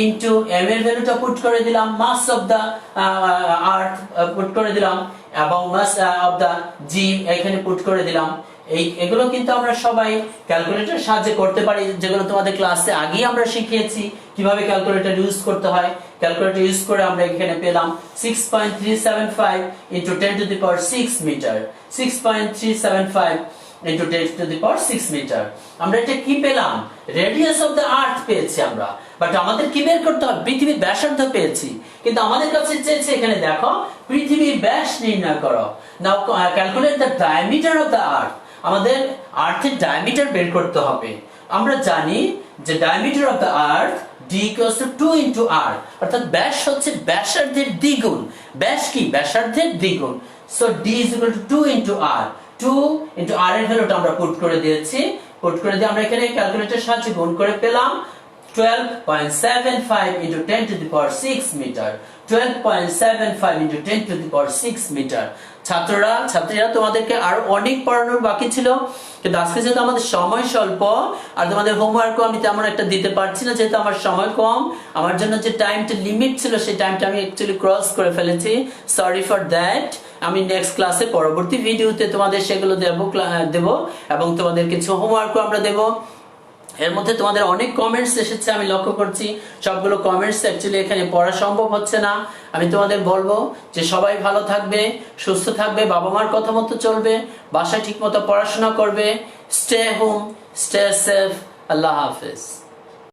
into m এর ভ্যালুটা পুট করে দিলাম, মাস অফ দা আর্থ পুট করে দিলাম এবং মাস অফ দা জি এখানে পুট করে দিলাম। এগুলো কিন্তু আমরা সবাই ক্যালকুলেটরের সাহায্যে করতে পারি, যেগুলো তোমাদের ক্লাসে আগেই আমরা শিখিয়েছি কিভাবে ক্যালকুলেটর ইউজ করতে হয়। ক্যালকুলেটর ইউজ করে আমরা এখানে পেলাম 6.375 into 10 to the power 6 metre, 6.375 into 10 to the power 6 metre. আমরা এটা কি পেলাম, রেডিয়াস অফ দ্য আর্থ পেয়েছি আমরা, বাট আমাদের কি বের করতে হবে, পৃথিবীর ব্যাসার্ধ পেয়েছি, কিন্তু আমাদের কাছে চেয়েছে এখানে দেখো পৃথিবীর ব্যাস নির্ণয় করো। Now calculate the diameter of the earth, আমাদের আর্থের ডায়ামিটার বের করতে হবে। আমরা জানি যে diameter of the earth d equals to 2 into r, অর্থাৎ ব্যাস হচ্ছে ব্যাসার্ধের দ্বিগুণ। ব্যাস কি, ব্যাসার্ধের দ্বিগুণ। So d is equal to 2 into r, 2 into r এর ভ্যালুটা আমরা পুট করে দিয়েছি। পুট করে দিয়ে আমরা এখানে ক্যালকুলেটরের সাহায্যে গুণ করে পেলাম 12.75 into 10 to the power 6 metre, 12.75 into 10 to the power 6 metre. ছাত্রীরা তোমাদেরকে আরো অনেক পড়ানোর বাকি ছিল, কিন্তু আজকে যেহেতু আমাদের সময় স্বল্প আর তোমাদের হোমওয়ার্কও আমি তেমন একটা দিতে পারছি না, যেহেতু আমার সময় কম, আমার জন্য যে টাইমটা লিমিট ছিল সেই টাইমটা আমি অ্যাকচুয়ালি ক্রস করে ফেলেছি। Sorry for that. আমি নেক্সট ক্লাসে পরবর্তী ভিডিওতে তোমাদের সেগুলো দেব এবং তোমাদের কিছু হোমওয়ার্কও আমরা দেব। এর মধ্যে তোমাদের অনেক কমেন্টস এসেছে, আমি লক্ষ্য করছি। সবগুলো কমেন্টস অ্যাকচুয়ালি এখানে পড়া সম্ভব হচ্ছে না। আমি তোমাদের বলবো যে সবাই ভালো থাকবে, সুস্থ থাকবে, বাবা মার কথা মতো চলবে, বাসায় ঠিক মতো পড়াশোনা করবে। Stay home, stay safe. আল্লাহ হাফেজ।